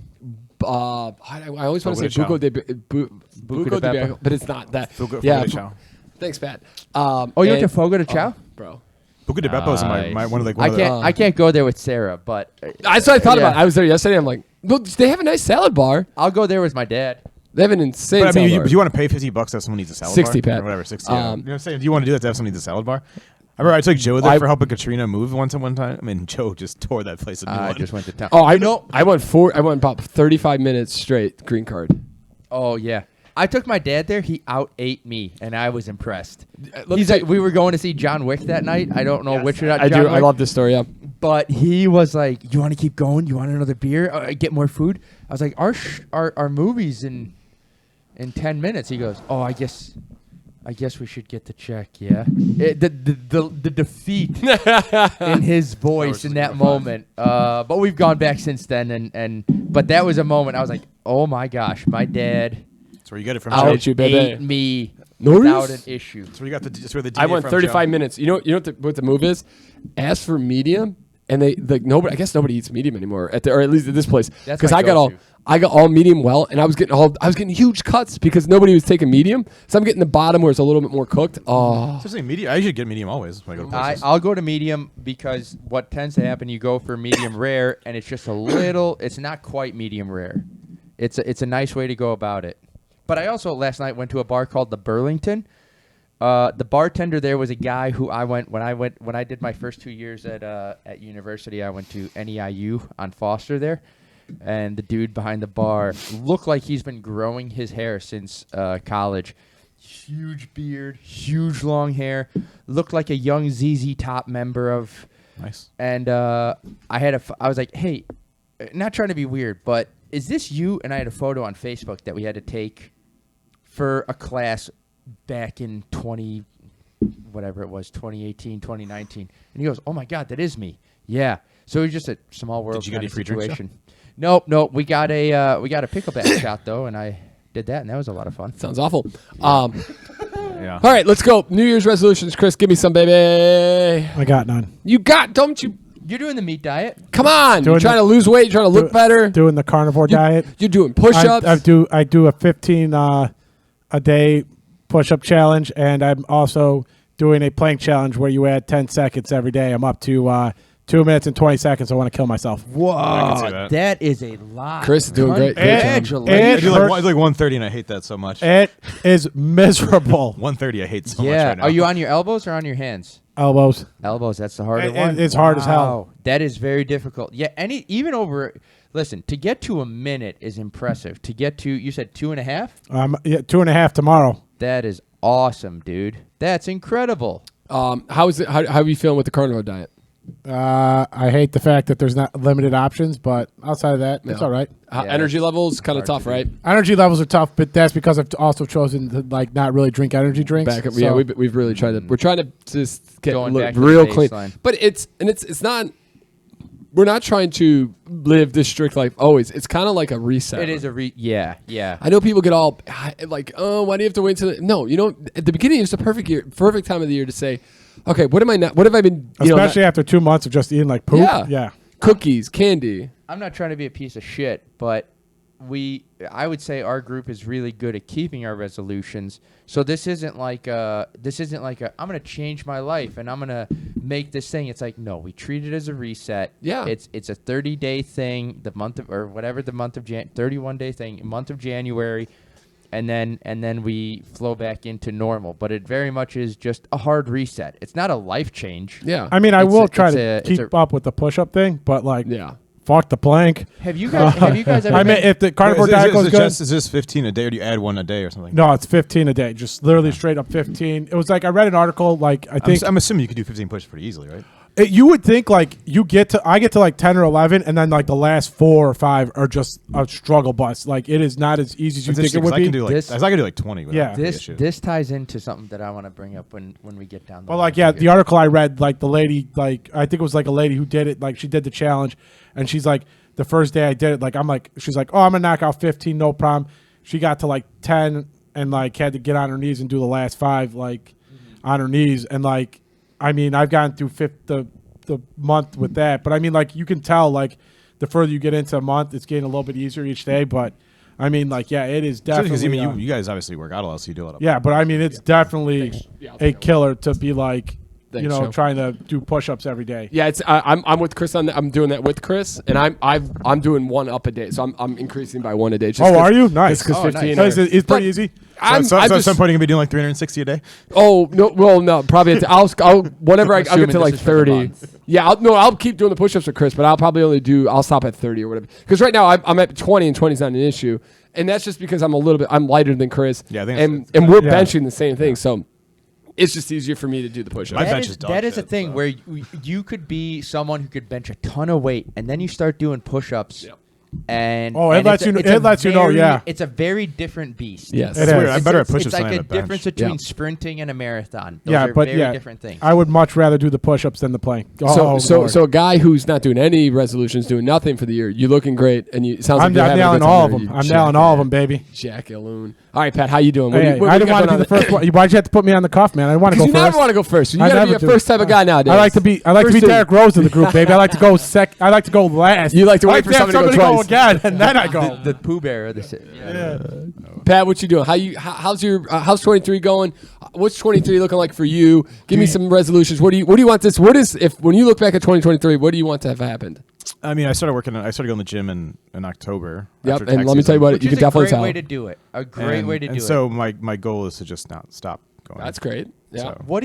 Speaker 1: always want to say Buco de Beppo, but it's not that.
Speaker 4: Fogo de Chao.
Speaker 1: Thanks, Pat.
Speaker 3: You went to Fogo de Chao?
Speaker 1: Bro.
Speaker 4: Buco de Beppo is my one of the.
Speaker 3: I can't go there with Sarah, but
Speaker 1: that's what I thought about. I was there yesterday. I'm like, well, they have a nice salad bar.
Speaker 3: I'll go there with my dad.
Speaker 1: They have an insane.
Speaker 4: But I mean,
Speaker 1: salad bar.
Speaker 4: do you want to pay $50 to have someone eats a salad
Speaker 1: 60,
Speaker 4: bar?
Speaker 1: Pat.
Speaker 4: Or whatever, 60. You know what I'm saying? Do you want to do that to have someone eat a salad bar? I remember I took Joe there for helping Katrina move one time. I mean, Joe just tore that place a new
Speaker 3: I
Speaker 4: one.
Speaker 3: just went to town.
Speaker 1: Oh, I went about 35 minutes straight. Green card.
Speaker 3: Oh yeah. I took my dad there. He out-ate me, and I was impressed. He's like, we were going to see John Wick that night. I don't know which one.
Speaker 1: I do. I love this story. Yeah.
Speaker 3: But he was like, "You want to keep going? You want another beer? Get more food?" I was like, "Our movie's in 10 minutes." He goes, "Oh, I guess we should get the check." Yeah. The defeat in his voice in that moment. But we've gone back since then, but that was a moment I was like, "Oh my gosh, my dad."
Speaker 4: That's where you get it from.
Speaker 3: Ate me without an issue.
Speaker 4: That's where you got the.
Speaker 1: I went 35 minutes. You know what the move is? Ask for medium, and nobody. I guess nobody eats medium anymore or at least at this place. Because I got all medium well, and I was getting huge cuts because nobody was taking medium. So I'm getting the bottom where it's a little bit more cooked. Oh,
Speaker 4: so medium. I usually get medium always when I go to places.
Speaker 3: I'll go to medium because what tends to happen, you go for medium rare, and it's just a little. It's not quite medium rare. It's a nice way to go about it. But I also last night went to a bar called the Burlington. The bartender there was a guy who when I did my first 2 years at university. I went to NEIU on Foster there, and the dude behind the bar looked like he's been growing his hair since college. Huge beard, huge long hair, looked like a young ZZ Top member of.
Speaker 4: Nice.
Speaker 3: And I was like, hey, not trying to be weird, but is this you? And I had a photo on Facebook that we had to take for a class back in 2018, 2019. And he goes, oh my God, that is me. Yeah. So it was just a small world kind of situation. Nope. We got a pickleback shot though, and I did that, and that was a lot of fun.
Speaker 1: Sounds awful.
Speaker 4: Yeah.
Speaker 1: All right, let's go. New Year's resolutions, Chris. Give me some, baby.
Speaker 2: I got none.
Speaker 1: Don't you?
Speaker 3: You're doing the meat diet.
Speaker 1: Come on. You're trying to lose weight. You're trying to look better.
Speaker 2: Doing the carnivore diet.
Speaker 1: You're doing push-ups.
Speaker 2: I do a 15 a day push-up challenge, and I'm also doing a plank challenge where you add 10 seconds every day. I'm up to 2 minutes and 20 seconds. I want to kill myself.
Speaker 3: Whoa, that is a lot.
Speaker 1: Chris is doing great.
Speaker 4: I do like 130, and I hate that so much.
Speaker 2: It is miserable.
Speaker 4: 130, I hate so much right now.
Speaker 3: Are you on your elbows or on your hands?
Speaker 2: Elbows.
Speaker 3: That's the harder one.
Speaker 2: It's hard as hell.
Speaker 3: That is very difficult. Yeah, even over. Listen, to get to a minute is impressive. To get to, you said 2.5.
Speaker 2: Yeah, 2.5 tomorrow.
Speaker 3: That is awesome, dude. That's incredible.
Speaker 1: How is it? How are you feeling with the carnivore diet?
Speaker 2: I hate the fact that there's not limited options, but outside of that, it's all right.
Speaker 1: Energy levels kind of tough, right?
Speaker 2: Energy levels are tough, but that's because I've also chosen to like not really drink energy drinks.
Speaker 1: Yeah, we've really tried to. We're trying to just get real clean, but it's not. We're not trying to live this strict life always. It's kind of like a reset.
Speaker 3: It is yeah.
Speaker 1: I know people get all like, oh, why do you have to wait till? No, at the beginning it's the perfect time of the year to say, okay, what have I been?
Speaker 2: Especially after 2 months of just eating like poop. Yeah.
Speaker 1: Cookies, candy.
Speaker 3: I'm not trying to be a piece of shit, but I would say our group is really good at keeping our resolutions. So this isn't like I'm going to change my life and I'm going to make this thing. It's like, no, we treat it as a reset.
Speaker 1: Yeah.
Speaker 3: It's a 30-day thing, 31-day thing, month of January, and then we flow back into normal. But it very much is just a hard reset. It's not a life change.
Speaker 1: Yeah.
Speaker 2: I mean, I will try to keep up with the push-up thing, but fuck the plank.
Speaker 3: Have you guys ever?
Speaker 2: I mean, if the carnivore diet goes good,
Speaker 4: is this 15 a day, or do you add one a day or something?
Speaker 2: No, it's 15 a day. Just literally straight up 15. It was like I read an article. Like
Speaker 4: I'm assuming you could do 15 pushes pretty easily, right?
Speaker 2: You would think like I get to like 10 or 11, and then like the last 4 or 5 are just a struggle bus. Like it is not as easy as you think it would be.
Speaker 4: I can do like 20.
Speaker 2: Yeah,
Speaker 3: this ties into something that I want to bring up when we get down.
Speaker 2: The article I read, like the lady, like I think it was like a lady who did it. Like she did the challenge, and she's like, the first day I did it, like she's like, oh, I'm gonna knock out 15, no problem. She got to like 10 and like had to get on her knees and do the last 5 like on her knees, and like. I mean, I've gotten through the month with that, but I mean, like you can tell, like the further you get into a month, it's getting a little bit easier each day. But I mean, like it is definitely.
Speaker 4: Because you guys obviously work out a lot, so you do it.
Speaker 2: Yeah, but I mean, it's definitely a killer to be like. Trying to do push-ups every day.
Speaker 1: Yeah, it's I'm with Chris on that. I'm doing that with Chris, and I'm doing 1 up a day, so I'm increasing by 1 a day.
Speaker 2: Are you? Nice.
Speaker 1: Because 15.
Speaker 2: Nice. It's pretty easy.
Speaker 4: So at some point you're gonna be doing like 360 a day.
Speaker 1: Oh no, well no, probably I'll whenever I'll get to like 30. Yeah, I'll keep doing the push-ups with Chris, but I'll probably I'll stop at 30 or whatever. Because right now I'm at 20, and 20 is not an issue, and that's just because I'm lighter than Chris.
Speaker 4: Yeah, I think
Speaker 1: and we're benching the same thing, so. It's just easier for me to do the push-ups.
Speaker 3: That is a thing where you could be someone who could bench a ton of weight, and then you start doing push-ups, And
Speaker 2: it lets you know. Yeah,
Speaker 3: it's a very different beast.
Speaker 1: Yes,
Speaker 2: it is.
Speaker 4: I'm better at push-ups.
Speaker 3: It's like a difference between sprinting and a marathon. Those are
Speaker 2: but
Speaker 3: very different things.
Speaker 2: I would much rather do the push-ups than the plank.
Speaker 1: So a guy who's not doing any resolutions, doing nothing for the year, you're looking great, and you sounds like you're having
Speaker 2: nailing all of them. I'm nailing all of them, baby.
Speaker 1: Jack Aloon. All right, Pat, how you doing?
Speaker 2: I didn't want to be the first one. Why'd you have to put me on the cuff, man? I want to go first.
Speaker 1: You never want to go first. You got to be a first type of guy nowadays.
Speaker 2: I like to be Derrick Rose in the group, baby. I like to go I like to go last.
Speaker 1: You like to wait for somebody to go twice.
Speaker 2: Again, and then I go.
Speaker 3: The Pooh Bear of the city.
Speaker 2: Yeah.
Speaker 1: Pat, what you doing? How's 23 going? What's 23 looking like for you? Give me some resolutions. What do you want this? When you look back at 2023, what do you want to have happened?
Speaker 4: I mean, I started going to the gym in October.
Speaker 1: Yep, and let me tell you what, you can definitely tell.
Speaker 3: A great way to do it. A great way to do it.
Speaker 4: And so my goal is to just not stop going.
Speaker 1: That's great. Yeah.
Speaker 4: So.
Speaker 3: What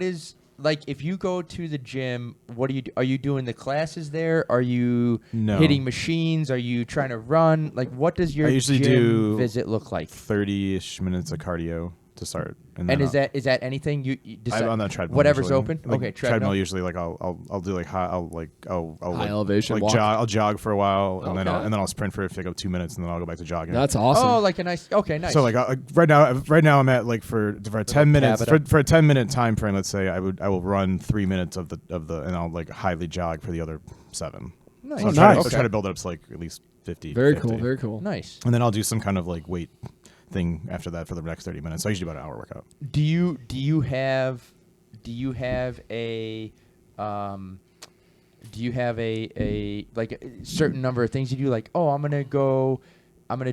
Speaker 3: is like if you go to the gym, what do you do? Are you doing the classes there? Are you hitting machines? Are you trying to run? Like what does your gym visit look like?
Speaker 4: 30-ish minutes of cardio to start.
Speaker 3: And is that anything you decide?
Speaker 4: I'm on that treadmill.
Speaker 3: Whatever's
Speaker 4: usually.
Speaker 3: open.
Speaker 4: Like
Speaker 3: okay,
Speaker 4: treadmill usually. Like I'll do like high
Speaker 1: elevation.
Speaker 4: Like I'll jog for a while, and then I'll sprint for like 2 minutes, and then I'll go back to jogging.
Speaker 1: That's awesome.
Speaker 3: Oh, like a nice. Okay, nice.
Speaker 4: So like right now I'm at like for a 10 minutes for a 10-minute time frame. Let's say I will run 3 minutes of the and I'll like highly jog for the other 7.
Speaker 3: Nice.
Speaker 4: So I'll try to build it up to like at least 50.
Speaker 1: Very
Speaker 4: 50.
Speaker 1: cool. Very cool.
Speaker 3: Nice.
Speaker 4: And then I'll do some kind of like weight thing after that for the next 30 minutes. So I usually about an hour workout.
Speaker 3: Do you have a like a certain number of things you do? Like, oh, I'm gonna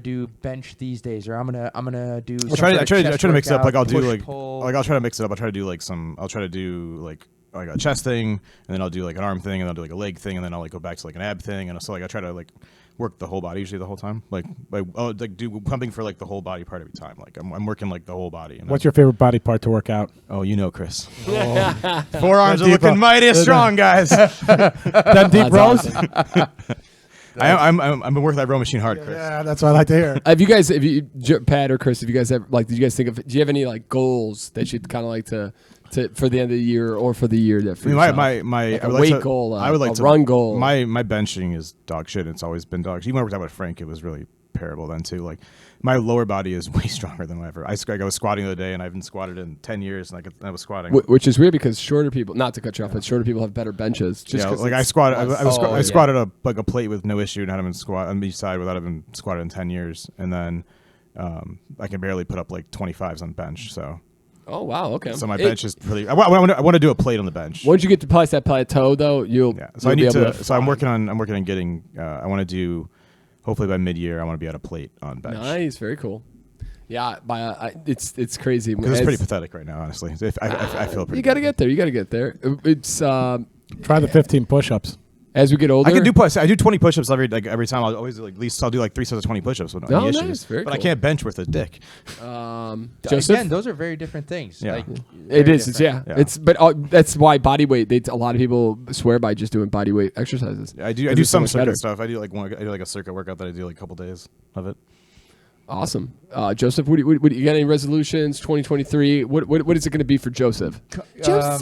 Speaker 3: do bench these days, or I'm gonna do.
Speaker 4: I try to mix it up. Like I'll try to mix it up. I'll try to do like a chest thing, and then I'll do like an arm thing, and I'll do like a leg thing, and then I'll like go back to like an ab thing, and so like I try to like work the whole body usually the whole time. Like do pumping for like the whole body part every time. Like I'm working like the whole body.
Speaker 2: What's your favorite body part to work out?
Speaker 4: Oh, you know, Chris. Forearms are looking mighty strong, guys.
Speaker 2: Them deep rows.
Speaker 4: I've been working that row machine hard, Chris.
Speaker 2: Yeah, that's what I like to hear.
Speaker 1: Have you, Pat or Chris, have you guys ever, like, did you guys think of, do you have any like goals that you'd kind of like to for the end of the year or for the year that for yourself?
Speaker 2: I
Speaker 1: weight goal,
Speaker 4: I would like
Speaker 1: to run goal.
Speaker 4: My benching is dog shit. It's always been dog shit. Even when I worked out with Frank, it was really terrible then too. Like my lower body is way stronger than ever. I was squatting the other day, and I haven't squatted in 10 years, and I was squatting.
Speaker 1: Which is weird because shorter people, not to cut you off, but shorter people have better benches. Just
Speaker 4: like I squatted. I squatted a plate with no issue and hadn't been squat on each side without having squatted in 10 years, and then I can barely put up like 25s on bench. So.
Speaker 1: Oh wow! Okay.
Speaker 4: So my bench is really. I want to do a plate on the bench.
Speaker 1: Once you get to past that plateau, though, you'll.
Speaker 4: Yeah. So I need to. So I'm working on getting. I want to do. Hopefully by mid-year, I want to be at a plate on bench.
Speaker 1: Nice, very cool. Yeah, it's crazy.
Speaker 4: Because it's pretty pathetic right now, honestly. I feel pretty.
Speaker 1: You got to get there. You got to get there. It's
Speaker 2: try the 15 push-ups.
Speaker 1: As we get older,
Speaker 4: I can do I do 20 push-ups every time. I'll always do at least I'll do like 3 sets of 20 push-ups with no issues.
Speaker 1: Very
Speaker 4: but
Speaker 1: cool.
Speaker 4: I can't bench with a dick.
Speaker 1: Joseph?
Speaker 3: Again, those are very different things.
Speaker 4: Yeah.
Speaker 3: Like,
Speaker 1: it is.
Speaker 3: different.
Speaker 1: It's that's why body weight. A lot of people swear by just doing body weight exercises.
Speaker 4: I do some circuit stuff. I do like a circuit workout that I do like a couple days of it.
Speaker 1: Awesome, Joseph. What you got? Any resolutions? 2023. What is it going to be for Joseph?
Speaker 3: Joseph.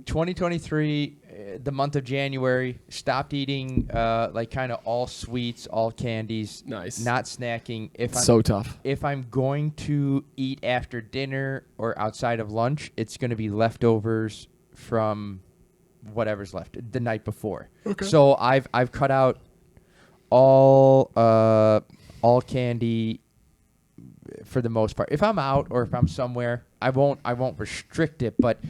Speaker 3: 2023. The month of January, stopped eating like kind of all sweets, all candies.
Speaker 1: Nice.
Speaker 3: Not snacking.
Speaker 1: So tough.
Speaker 3: If I'm going to eat after dinner or outside of lunch, it's going to be leftovers from whatever's left the night before. Okay. So I've cut out all candy for the most part. If I'm out or if I'm somewhere, I won't restrict it, but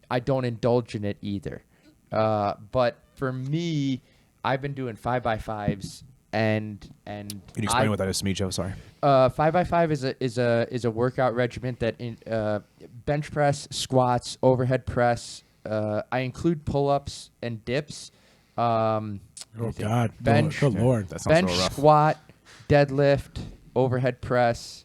Speaker 3: I don't indulge in it either. But for me, I've been doing 5x5s and
Speaker 4: Can you explain what that is to me, Joe? Sorry.
Speaker 3: 5x5 is a workout regimen that bench press, squats, overhead press. I include pull-ups and dips.
Speaker 2: Oh God,
Speaker 3: bench,
Speaker 2: good Lord,
Speaker 4: that sounds
Speaker 3: bench,
Speaker 4: real rough.
Speaker 3: squat, deadlift, overhead press.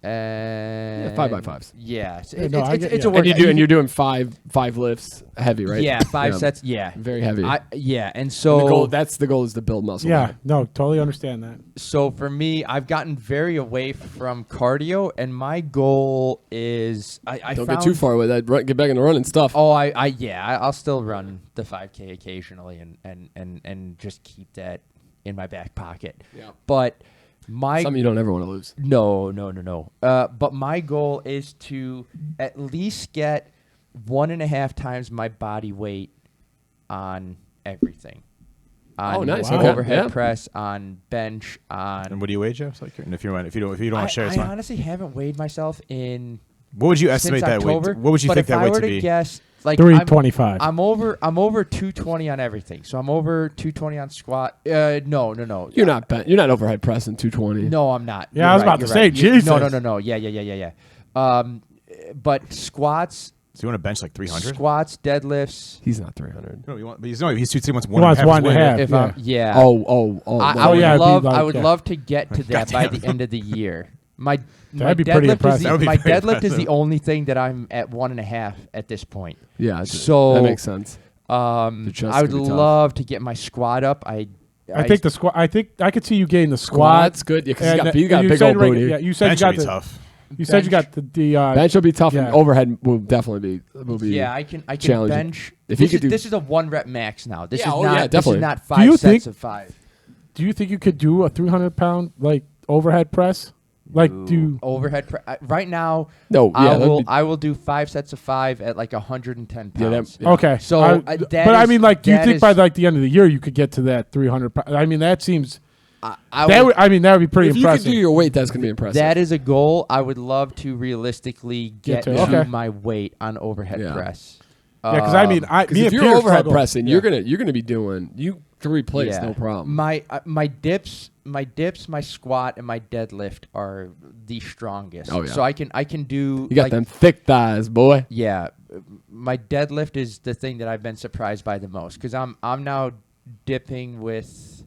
Speaker 3: And
Speaker 1: 5x5s.
Speaker 3: Yeah, it's
Speaker 2: no,
Speaker 3: a
Speaker 2: yeah.
Speaker 3: workout.
Speaker 1: And you're doing five lifts, heavy, right?
Speaker 3: Yeah, 5 sets. Yeah,
Speaker 1: very heavy.
Speaker 3: And so
Speaker 1: the goal is to build muscle.
Speaker 2: Yeah, no, totally understand that.
Speaker 3: So for me, I've gotten very away from cardio, and my goal is I
Speaker 1: don't get too far with that. Get back into running stuff.
Speaker 3: Oh, I'll still run the 5K occasionally, and just keep that in my back pocket.
Speaker 1: Yeah,
Speaker 3: but.
Speaker 1: Something you don't ever want to lose.
Speaker 3: No. But my goal is to at least get 1.5 times my body weight on everything. On
Speaker 1: nice.
Speaker 3: Overhead press, on bench, on.
Speaker 4: And what do you weigh, Jeff? Like, and if you don't want to share, it's
Speaker 3: I
Speaker 4: fine.
Speaker 3: honestly haven't weighed myself in.
Speaker 4: What would you estimate that weight? What would you think that weight to be?
Speaker 3: But if I were to guess, like
Speaker 2: 325.
Speaker 3: I'm over 220 on everything. So I'm over 220 on squat. No.
Speaker 1: You're not overhead pressing 220.
Speaker 3: No, I'm not.
Speaker 2: Yeah, I was about to say, Jesus.
Speaker 3: No. Yeah. But squats.
Speaker 4: So you want to bench like 300?
Speaker 3: Squats, deadlifts.
Speaker 1: He's not 300.
Speaker 4: No, he's 2 he wants
Speaker 2: He wants 1.5.
Speaker 3: If
Speaker 2: Yeah.
Speaker 3: I would love to get to that by the end of the year. My deadlift is the only thing that I'm at 1.5 at this point.
Speaker 1: Yeah,
Speaker 3: so
Speaker 1: that makes sense.
Speaker 3: I would love to get my squat up. I
Speaker 2: think the squat. I think I could see you getting the
Speaker 1: squat's good. Yeah, because you got a big old booty.
Speaker 2: Yeah, you said
Speaker 4: bench
Speaker 2: you got
Speaker 4: be tough.
Speaker 2: You said you got the
Speaker 1: bench will be tough.
Speaker 2: Yeah.
Speaker 1: And overhead will definitely be.
Speaker 3: Yeah, I can bench.
Speaker 1: If
Speaker 3: this is a 1 rep max now. This is not.
Speaker 1: Definitely.
Speaker 3: This is not 5 sets of 5.
Speaker 2: Do you think you could do a 300-pound like overhead press? Like
Speaker 3: overhead right now?
Speaker 1: No,
Speaker 3: I will do 5 sets of 5 at like 110 pounds.
Speaker 1: Yeah.
Speaker 2: Okay,
Speaker 3: so
Speaker 2: but I mean, like, do you think by like the end of the year you could get to that 300? I mean, that seems. That would be pretty impressive.
Speaker 1: If you can do your weight, that's going to be impressive.
Speaker 3: That is a goal. I would love to realistically get to my weight on overhead press.
Speaker 2: Yeah, because I mean,
Speaker 1: if you're overhead pressing, you're gonna be doing 3 plates, no problem.
Speaker 3: My dips, my squat, and my deadlift are the strongest.
Speaker 1: Oh yeah.
Speaker 3: So I can do.
Speaker 1: You got them thick thighs, boy.
Speaker 3: Yeah, my deadlift is the thing that I've been surprised by the most because I'm now dipping with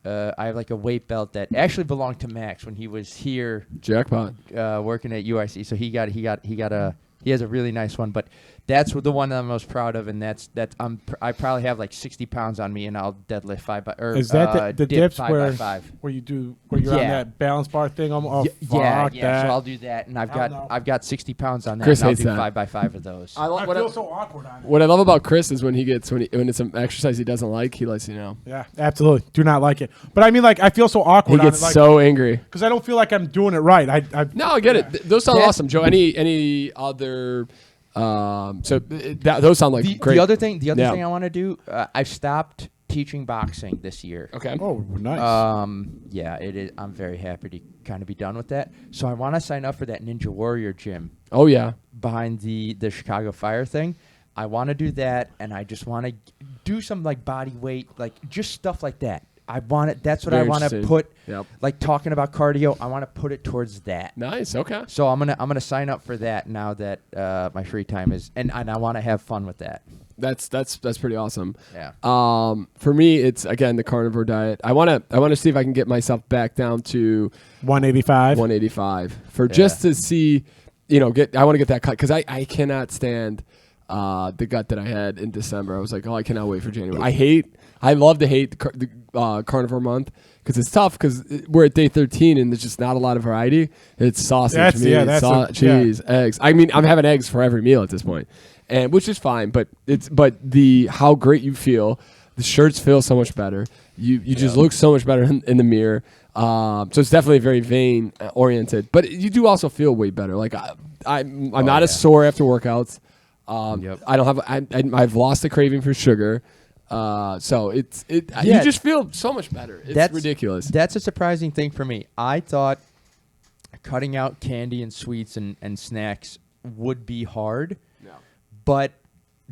Speaker 3: I have like a weight belt that actually belonged to Max when he was here.
Speaker 1: Jackpot.
Speaker 3: Working at UIC. So he has a really nice one, but that's the one that I'm most proud of, and I probably have like 60 pounds on me, and I'll deadlift 5 by. Or,
Speaker 2: is that the dips
Speaker 3: 5
Speaker 2: where
Speaker 3: by 5.
Speaker 2: where you're on that balance bar thing?
Speaker 3: Yeah.
Speaker 2: That.
Speaker 3: So I'll do that, and I've got 60 pounds on that.
Speaker 1: Chris
Speaker 3: and I'll
Speaker 1: hates
Speaker 3: do
Speaker 1: that.
Speaker 3: 5 by 5 of those.
Speaker 2: I feel so awkward on it.
Speaker 1: What I love about Chris is when it's an exercise he doesn't like, he lets you know.
Speaker 2: Yeah, absolutely. Do not like it. But I mean, like, I feel so awkward.
Speaker 1: He gets
Speaker 2: on it,
Speaker 1: so angry
Speaker 2: because I don't feel like I'm doing it right.
Speaker 1: No, I get it. Those sound awesome, Joe. Any other? Those sound like great.
Speaker 3: The other thing I want to do, I've stopped teaching boxing this year.
Speaker 1: Okay.
Speaker 2: Oh, nice.
Speaker 3: Yeah, it is. I'm very happy to kind of be done with that. So I want to sign up for that Ninja Warrior gym.
Speaker 1: Oh yeah.
Speaker 3: Behind the Chicago Fire thing. I want to do that, and I just want to do some like body weight, like just stuff like that. I want it. That's what I want to put.
Speaker 1: Yep.
Speaker 3: Like talking about cardio, I want to put it towards that.
Speaker 1: Nice. Okay.
Speaker 3: So I'm gonna sign up for that now that my free time is, and I want to have fun with that.
Speaker 1: That's pretty awesome.
Speaker 3: Yeah.
Speaker 1: For me, it's again the carnivore diet. I wanna see if I can get myself back down to
Speaker 2: 185.
Speaker 1: 185 for just to see, I want to get that cut because I cannot stand the gut that I had in December. I was like, I cannot wait for January. I love to hate the carnivore month because it's tough because we're at day 13 and there's just not a lot of variety. It's sausage, meat, cheese, eggs. I mean, I'm having eggs for every meal at this point, and which is fine. But how great you feel. The shirts feel so much better. You just look so much better in the mirror. So it's definitely very vein oriented, but you do also feel way better. Like I'm not as sore after workouts. I don't have. I've lost the craving for sugar. So you just feel so much better. It's ridiculous.
Speaker 3: That's a surprising thing for me. I thought cutting out candy and sweets and snacks would be hard. No. But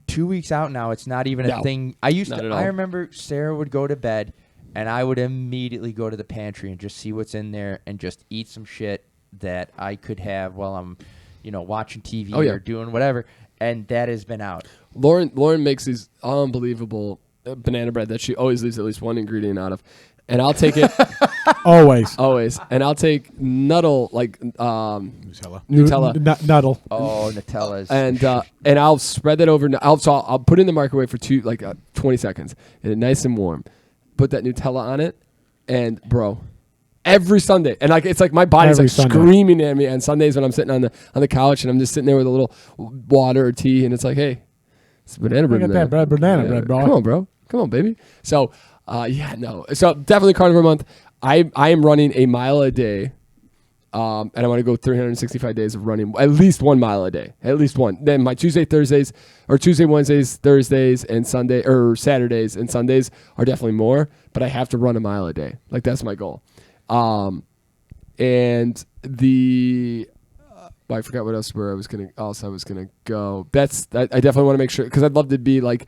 Speaker 3: 2 weeks out now, it's not even a thing. I remember Sarah would go to bed and I would immediately go to the pantry and just see what's in there and just eat some shit that I could have while I'm, watching TV or doing whatever. And that has been out.
Speaker 1: Lauren makes these unbelievable banana bread that she always leaves at least one ingredient out of, and I'll take it
Speaker 2: always.
Speaker 1: And I'll take Nuddle Nutella.
Speaker 2: Nuddle.
Speaker 3: Oh, Nutella's
Speaker 1: and I'll spread that over. I'll put it in the microwave for 20 seconds, and it's nice and warm. Put that Nutella on it, and bro. Every Sunday, and it's like my body's screaming at me on Sundays when I'm sitting on the couch and I'm just sitting there with a little water or tea, and it's like, hey, it's banana bread.
Speaker 2: Look at that banana bread, bro.
Speaker 1: Come on, bro. Come on, baby. So, So definitely carnivore month. I am running a mile a day, and I want to go 365 days of running at least 1 mile a day, at least one. Then my Tuesday, Wednesdays, Thursdays, and Saturdays and Sundays are definitely more, but I have to run a mile a day. Like that's my goal. And I forgot what else I was gonna go. I definitely want to make sure because I'd love to be like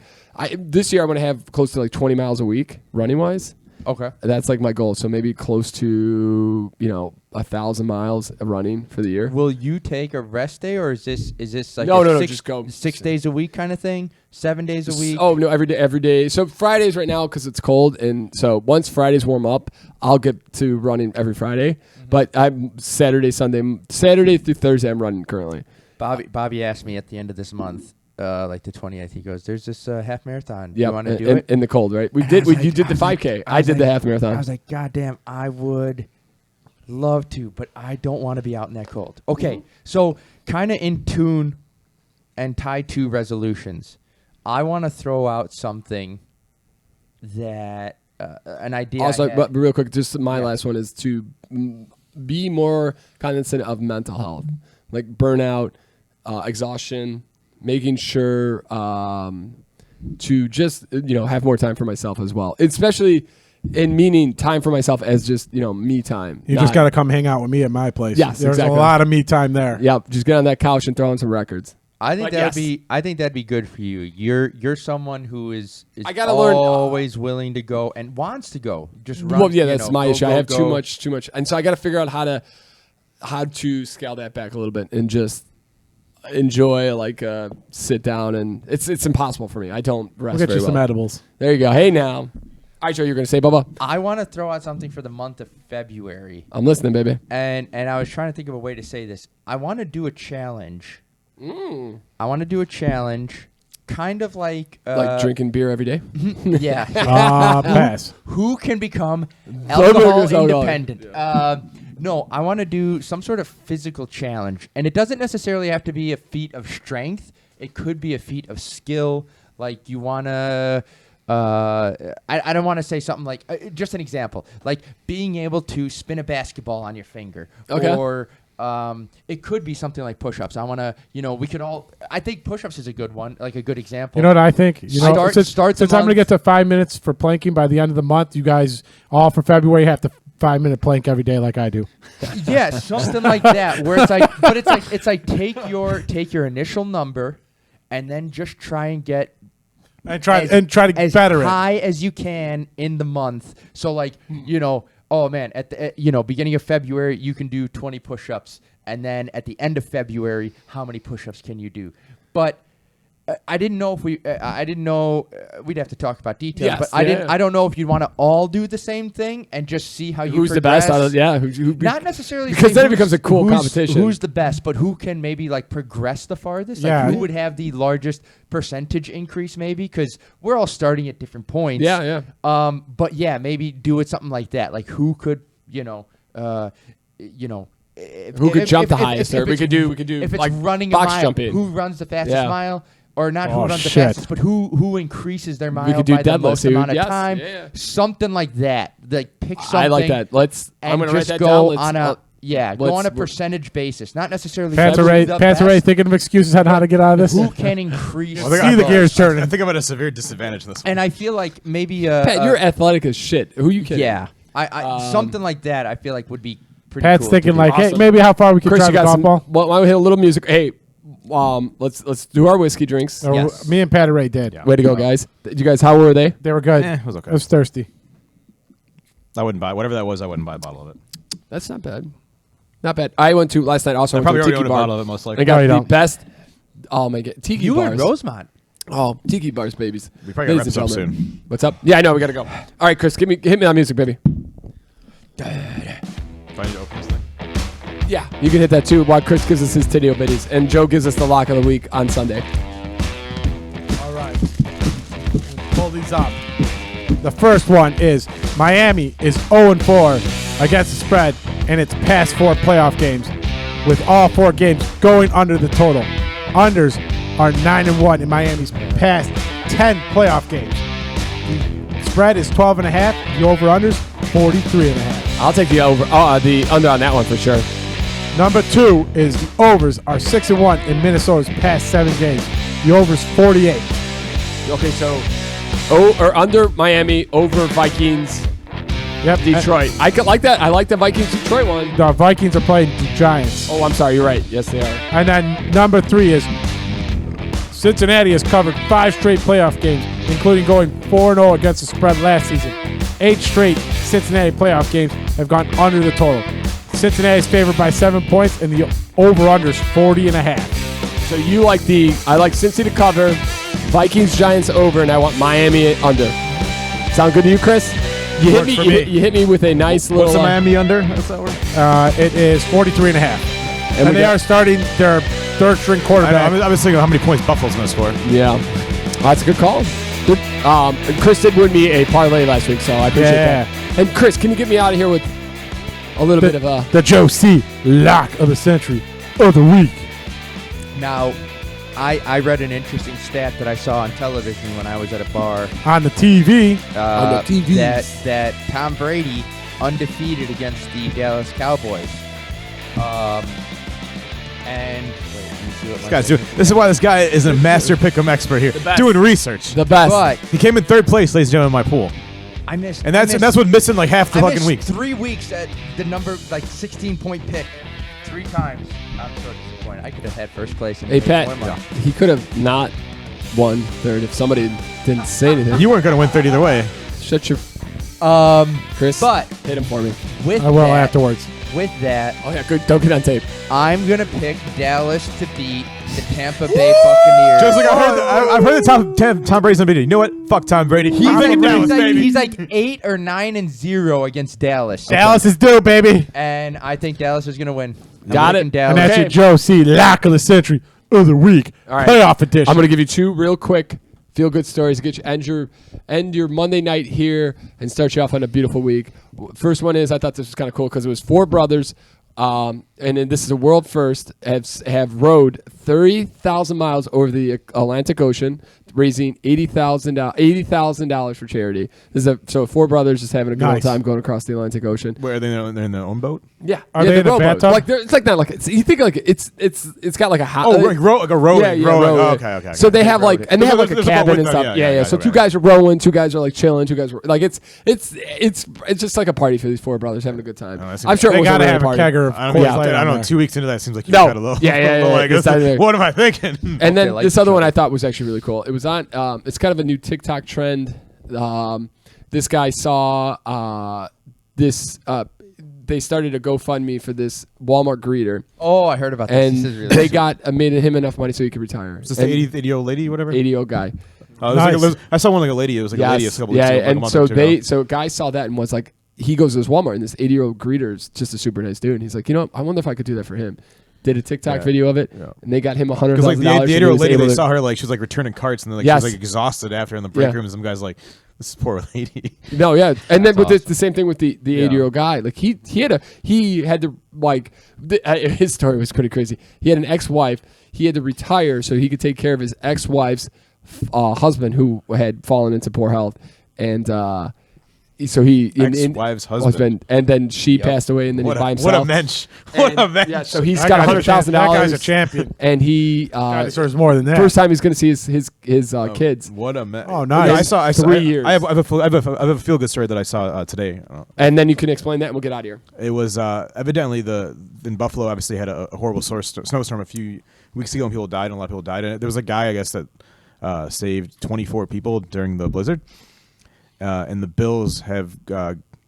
Speaker 1: this year I want to have close to like 20 miles a week running wise.
Speaker 3: Okay.
Speaker 1: That's like my goal. So maybe close to 1,000 miles of running for the year.
Speaker 3: Will you take a rest day, or is this like
Speaker 1: no, just go
Speaker 3: 6 days a week kind of thing? 7 days a week?
Speaker 1: Oh no, every day. So Fridays right now because it's cold, and so once Fridays warm up, I'll get to running every Friday. Mm-hmm. But I'm Saturday through Thursday I'm running currently.
Speaker 3: Bobby asked me at the end of this month. Like the 28th, he goes, "There's this half marathon.
Speaker 1: Yeah,
Speaker 3: you want to do it
Speaker 1: in the cold, right? You did the 5K. I did the half marathon.
Speaker 3: I was like, God damn, I would love to, but I don't want to be out in that cold. Okay, so kind of in tune and tied to resolutions, I want to throw out something that an idea.
Speaker 1: Also, but real quick, just my last one is to be more cognizant of mental health, like burnout, exhaustion. Making sure to just have more time for myself as well, especially in meaning time for myself as just me time.
Speaker 2: You just got to come hang out with me at my place.
Speaker 1: Yes,
Speaker 2: there's
Speaker 1: exactly.
Speaker 2: a lot of me time there.
Speaker 1: Yep, just get on that couch and throw on some records.
Speaker 3: I think that'd be good for you. You're someone who is
Speaker 1: I gotta
Speaker 3: always willing to go and wants to go. Just run.
Speaker 1: Well, yeah, that's my issue. I have too much, and so I got to figure out how to scale that back a little bit and just enjoy sit down, and it's impossible for me. I don't rest
Speaker 2: We'll get
Speaker 1: very
Speaker 2: you some
Speaker 1: well.
Speaker 2: edibles.
Speaker 1: There you go. Hey now. All right, Joe, you're going to say, Bubba?
Speaker 3: I want to throw out something for the month of February.
Speaker 1: I'm listening, baby.
Speaker 3: And I was trying to think of a way to say this. I want to do a challenge. I want to do a challenge, kind of like
Speaker 1: drinking beer every day.
Speaker 3: Yeah.
Speaker 2: Pass.
Speaker 3: Who can become alcohol independent?
Speaker 1: Yeah.
Speaker 3: No, I want to do some sort of physical challenge, and it doesn't necessarily have to be a feat of strength. It could be a feat of skill. Like you want to. I don't want to say something like just an example, like being able to spin a basketball on your finger, or it could be something like push-ups. I want to, we could all. I think push-ups is a good one, like a good example.
Speaker 2: You know what I think? Since I'm going to get to 5 minutes for planking by the end of the month, you guys all for February have to 5-minute plank every day, like I do.
Speaker 3: Yeah, something like that, where it's like, but it's like take your initial number, and then just try and get.
Speaker 2: And try to get better
Speaker 3: as high as you can in the month. So like, oh man, at the beginning of February you can do 20 push-ups, and then at the end of February, how many push-ups can you do? But I didn't know if we'd have to talk about details.
Speaker 1: Yes,
Speaker 3: but I don't know if you'd want to all do the same thing and just see how you
Speaker 1: Who's
Speaker 3: progress.
Speaker 1: the best?
Speaker 3: Not necessarily
Speaker 1: because then it becomes a cool competition.
Speaker 3: Who's the best, but who can maybe like progress the farthest?
Speaker 2: Yeah.
Speaker 3: Like who would have the largest percentage increase? Maybe because we're all starting at different points.
Speaker 1: Yeah.
Speaker 3: But yeah, maybe do it something like that. Like who could who
Speaker 1: could jump the highest? Or we could do
Speaker 3: if it's
Speaker 1: like
Speaker 3: running
Speaker 1: box
Speaker 3: a mile,
Speaker 1: jumping.
Speaker 3: who runs the fastest mile? Or not who runs the
Speaker 2: shit.
Speaker 3: fastest, but who increases their mile
Speaker 1: could do
Speaker 3: by the most
Speaker 1: deadlifts,
Speaker 3: amount of
Speaker 1: yes,
Speaker 3: time.
Speaker 1: yeah.
Speaker 3: Something like that. Like pick something.
Speaker 1: I like that. I'm going to write
Speaker 3: just
Speaker 1: that
Speaker 3: go
Speaker 1: down.
Speaker 3: go on a percentage basis. Not necessarily
Speaker 2: Panther Ray thinking of excuses on how to get out of this.
Speaker 3: who can increase.
Speaker 2: See the gears turning.
Speaker 4: I think I'm at a severe disadvantage in this one.
Speaker 3: And I feel like maybe
Speaker 1: Pat, you're athletic as shit. Who you kidding?
Speaker 3: Yeah. I something like that I feel like would be pretty
Speaker 2: Pat's
Speaker 3: cool
Speaker 2: thinking
Speaker 3: to do.
Speaker 2: like, hey,
Speaker 1: Awesome.
Speaker 2: maybe how far we can
Speaker 1: Chris,
Speaker 2: drive
Speaker 1: you
Speaker 2: a
Speaker 1: got
Speaker 2: golf
Speaker 1: some.
Speaker 2: ball.
Speaker 1: Well, why don't we hit a little music? Hey, let's do our whiskey drinks.
Speaker 3: Yes.
Speaker 2: Me and Pat Ray did.
Speaker 4: Yeah.
Speaker 1: Way to go, guys. You guys, how were they?
Speaker 2: They were good.
Speaker 4: It was okay.
Speaker 2: I was thirsty.
Speaker 4: I wouldn't buy whatever that was. I wouldn't buy a bottle of it.
Speaker 1: That's not bad. Not bad. I went to last night. Also,
Speaker 4: I
Speaker 1: went
Speaker 4: probably
Speaker 1: to a
Speaker 4: already
Speaker 1: tiki
Speaker 4: owned a
Speaker 1: bar.
Speaker 4: bottle of it, most
Speaker 1: I
Speaker 4: likely.
Speaker 1: got
Speaker 2: No, you
Speaker 1: the
Speaker 2: don't.
Speaker 1: best. Oh my god, tiki
Speaker 3: You were
Speaker 1: bars.
Speaker 3: in Rosemont.
Speaker 1: Oh, tiki bars, babies.
Speaker 4: We probably got
Speaker 1: Ladies
Speaker 4: to
Speaker 1: and
Speaker 4: wrap this up
Speaker 1: gentlemen.
Speaker 4: soon.
Speaker 1: What's up? Yeah, I know. We gotta go. All right, Chris, hit me on music, baby.
Speaker 4: Find your open thing.
Speaker 1: Yeah, you can hit that too. While Chris gives us his Tig Ol Bitties, and Joe gives us the lock of the week on Sunday.
Speaker 2: All right. Pull these up. The first one is Miami is 0-4 against the spread in its past 4 playoff games, with all 4 games going under the total. Unders are 9-1 in Miami's past 10 playoff games. The spread is 12.5. The over/unders 43.5.
Speaker 1: I'll take the over, the under on that one for sure.
Speaker 2: Number 2 is the overs are 6-1 in Minnesota's past 7 games. The over's 48.
Speaker 1: Okay, so or under Miami, over Vikings,
Speaker 2: Yep.
Speaker 1: Detroit. I could like that. I like the Vikings Detroit one.
Speaker 2: The Vikings are playing the Giants.
Speaker 1: Oh, I'm sorry. You're right. Yes, they are.
Speaker 2: And then number 3 is Cincinnati has covered 5 straight playoff games, including going 4-0 against the spread last season. 8 straight Cincinnati playoff games have gone under the total. Cincinnati is favored by 7 points, and the over/under is 40.5.
Speaker 1: So you like I like Cincy to cover, Vikings Giants over, and I want Miami under. Sound good to you, Chris? You hit
Speaker 2: Works
Speaker 1: me.
Speaker 2: for me.
Speaker 1: You hit me with a nice little.
Speaker 4: What's the Miami under? How's that work?
Speaker 2: It is 43.5. And they are starting their third-string quarterback.
Speaker 4: I was thinking how many points Buffalo's going to score.
Speaker 1: Yeah, that's a good call. Good. Chris did win me a parlay last week, so I appreciate that. And Chris, can you get me out of here with a little bit of a
Speaker 2: the Joe C. lock of the century of the week?
Speaker 3: Now, I read an interesting stat that I saw on television when I was at a bar.
Speaker 2: On the TV.
Speaker 1: On the TVs.
Speaker 3: That Tom Brady undefeated against the Dallas Cowboys. And wait, let me see what my
Speaker 4: This is why this guy is a master pick'em expert here,
Speaker 1: best.
Speaker 4: doing research.
Speaker 1: the best?
Speaker 3: But
Speaker 4: He came in 3rd place, ladies and gentlemen, in my pool,
Speaker 3: I missed,
Speaker 4: and that's what's missing like half the
Speaker 3: I
Speaker 4: fucking
Speaker 3: missed
Speaker 4: week.
Speaker 3: 3 weeks at the number 16-point pick 3 times. I'm so disappointed. I could have had first place. And
Speaker 1: Hey
Speaker 3: made
Speaker 1: Pat,
Speaker 3: more money.
Speaker 1: he could have not won third if somebody didn't say anything.
Speaker 4: You weren't going to win 3rd either way.
Speaker 1: Shut your Chris.
Speaker 3: But
Speaker 1: hit him for me.
Speaker 3: with
Speaker 2: I will
Speaker 3: that,
Speaker 2: afterwards.
Speaker 3: with that,
Speaker 1: Oh yeah, good. Don't get on tape.
Speaker 3: I'm gonna pick Dallas to beat the Tampa Bay Buccaneers.
Speaker 4: Just like I've heard the Tom Brady's on video. You know what? Fuck Tom Brady.
Speaker 3: He's like 8 or 9-0 against Dallas.
Speaker 2: Dallas is due, baby.
Speaker 3: And I think Dallas is going to win.
Speaker 1: Got it.
Speaker 2: And that's your Joe C. Lock of the Century of the Week.
Speaker 1: All right.
Speaker 2: Playoff edition.
Speaker 1: I'm going to give you 2 real quick feel-good stories to get you end your Monday night here and start you off on a beautiful week. First one is, I thought this was kind of cool because it was 4 brothers, and then this is a world first, have rowed 30,000 miles over the Atlantic Ocean, raising $80,000 for charity. So 4 brothers just having a good old time going across the Atlantic Ocean.
Speaker 4: Where are they? They're in their own boat.
Speaker 1: Yeah,
Speaker 2: Are they in a bathtub?
Speaker 1: Like it's like that. Like you think like it's got like a house.
Speaker 4: Like a rowing.
Speaker 1: Yeah,
Speaker 4: rowing.
Speaker 1: rowing.
Speaker 4: Okay.
Speaker 1: So they have like and they have like a
Speaker 4: There's
Speaker 1: cabin
Speaker 4: boat
Speaker 1: and
Speaker 4: with them.
Speaker 1: stuff.
Speaker 4: Yeah,
Speaker 1: So 2 guys are rowing, 2 guys are like chilling, 2 guys are like it's just like a party for these 4 brothers having a good time. I'm sure
Speaker 2: they
Speaker 1: it was
Speaker 2: gotta
Speaker 1: a
Speaker 2: have a
Speaker 1: party.
Speaker 2: kegger of
Speaker 4: I
Speaker 2: Coors
Speaker 4: don't
Speaker 2: Light on
Speaker 4: know.
Speaker 2: there.
Speaker 4: 2 weeks into that seems like you
Speaker 1: No.
Speaker 4: got a little.
Speaker 1: Yeah.
Speaker 4: What am I thinking?
Speaker 1: And then
Speaker 3: like
Speaker 1: this
Speaker 3: the
Speaker 1: other one
Speaker 3: show.
Speaker 1: I thought was actually really cool. It was on. It's kind of a new TikTok trend. This guy saw this. They started a GoFundMe for this Walmart greeter,
Speaker 3: Oh, I heard about this.
Speaker 1: and
Speaker 3: This is really
Speaker 1: they
Speaker 3: sweet.
Speaker 1: made him enough money so he could retire.
Speaker 4: Is this the 80-year-old lady, whatever?
Speaker 1: 80-year-old guy.
Speaker 2: Nice.
Speaker 4: I saw one like a lady. It was like a lady a couple weeks ago. like a
Speaker 1: and
Speaker 4: month
Speaker 1: so
Speaker 4: or two ago.
Speaker 1: so a guy saw that and was like, he goes to this Walmart and this 80-year-old greeter is just a super nice dude. And he's like, you know, I wonder if I could do that for him. Did a TikTok video of it, and they got him $100,000.
Speaker 4: Because like the 80-year-old lady, they saw her like she was like returning carts, and then like
Speaker 1: Yes.
Speaker 4: she was like exhausted after in the break room. And some guys like, this is poor lady.
Speaker 1: No, yeah, and then but
Speaker 3: awesome.
Speaker 1: the same thing with the 80-year-old guy. Like he had to like his story was pretty crazy. He had an ex-wife. He had to retire so he could take care of his ex-wife's husband who had fallen into poor health, and so he
Speaker 4: Ex-wife's husband.
Speaker 1: and then she passed away, and then
Speaker 4: What
Speaker 1: he by
Speaker 4: a
Speaker 1: himself.
Speaker 4: mensch. What a mensch.
Speaker 1: Yeah, so he's
Speaker 2: That
Speaker 1: got
Speaker 2: guy's a champ-
Speaker 1: $100,000.
Speaker 2: That guy's a champion.
Speaker 1: And he
Speaker 2: God deserves more than that.
Speaker 1: first time he's going to see his kids.
Speaker 4: What a mensch.
Speaker 2: Oh, nice.
Speaker 4: Yeah, I saw
Speaker 1: 3 years.
Speaker 4: I have a feel good story that I saw today.
Speaker 1: And then you can explain that, and we'll get out of here.
Speaker 4: It was evidently in Buffalo obviously had a horrible snowstorm a few weeks ago, and people died, and a lot of people died. And there was a guy, I guess, that saved 24 people during the blizzard. And the Bills have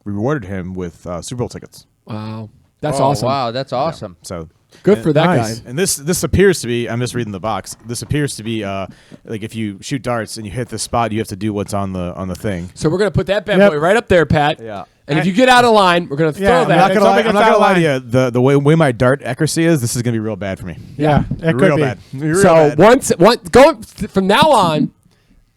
Speaker 4: rewarded him with Super Bowl tickets.
Speaker 1: Wow, that's awesome.
Speaker 3: Wow, that's awesome.
Speaker 4: So
Speaker 1: Good for that
Speaker 2: Nice.
Speaker 1: guy.
Speaker 4: and this appears to be, I'm just reading the box. This appears to be like if you shoot darts and you hit the spot, you have to do what's on the thing.
Speaker 1: So we're gonna put that bad
Speaker 2: Yep.
Speaker 1: boy right up there, Pat.
Speaker 4: Yeah.
Speaker 1: And if you get out of line, we're gonna throw
Speaker 2: Yeah,
Speaker 1: that.
Speaker 2: I'm not gonna lie-
Speaker 4: I'm not
Speaker 2: it's
Speaker 4: gonna
Speaker 2: out
Speaker 4: lie to
Speaker 2: of
Speaker 4: you. The way my dart accuracy is, this is gonna be real bad for me.
Speaker 2: Yeah, it could
Speaker 4: real
Speaker 2: be.
Speaker 4: bad. Real
Speaker 1: So
Speaker 4: bad.
Speaker 1: going from now on,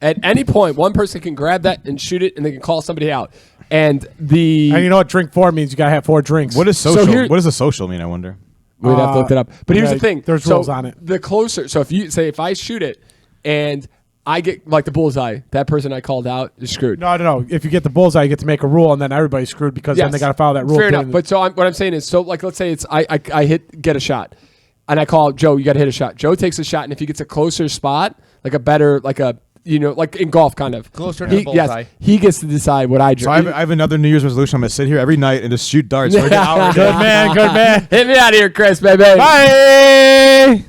Speaker 1: at any point, one person can grab that and shoot it, and they can call somebody out. And
Speaker 2: And you know what drink 4 means? You gotta have 4 drinks.
Speaker 4: What is
Speaker 1: So
Speaker 4: social?
Speaker 1: here-
Speaker 4: What does a social mean? I wonder.
Speaker 1: we'd have to look that up. But here's
Speaker 2: yeah,
Speaker 1: the thing:
Speaker 2: there's
Speaker 1: so
Speaker 2: rules on it.
Speaker 1: The closer, so if I shoot it and I get like the bullseye, that person I called out is screwed.
Speaker 2: No. If you get the bullseye, you get to make a rule, and then everybody's screwed because then
Speaker 1: Yes.
Speaker 2: they got to follow that rule.
Speaker 1: Fair
Speaker 2: during
Speaker 1: enough.
Speaker 2: the-
Speaker 1: But so what I'm saying is, so like let's say it's I get a shot, and I call Joe. You got to hit a shot. Joe takes a shot, and if he gets a closer spot, like a better like in golf kind of
Speaker 3: Closer to the bullseye.
Speaker 1: Yes, he gets to decide what I
Speaker 4: So
Speaker 1: drink.
Speaker 4: I have another New Year's resolution. I'm gonna sit here every night and just shoot darts for like an hour.
Speaker 2: Good man.
Speaker 1: Hit me out of here, Chris, baby.
Speaker 2: Bye.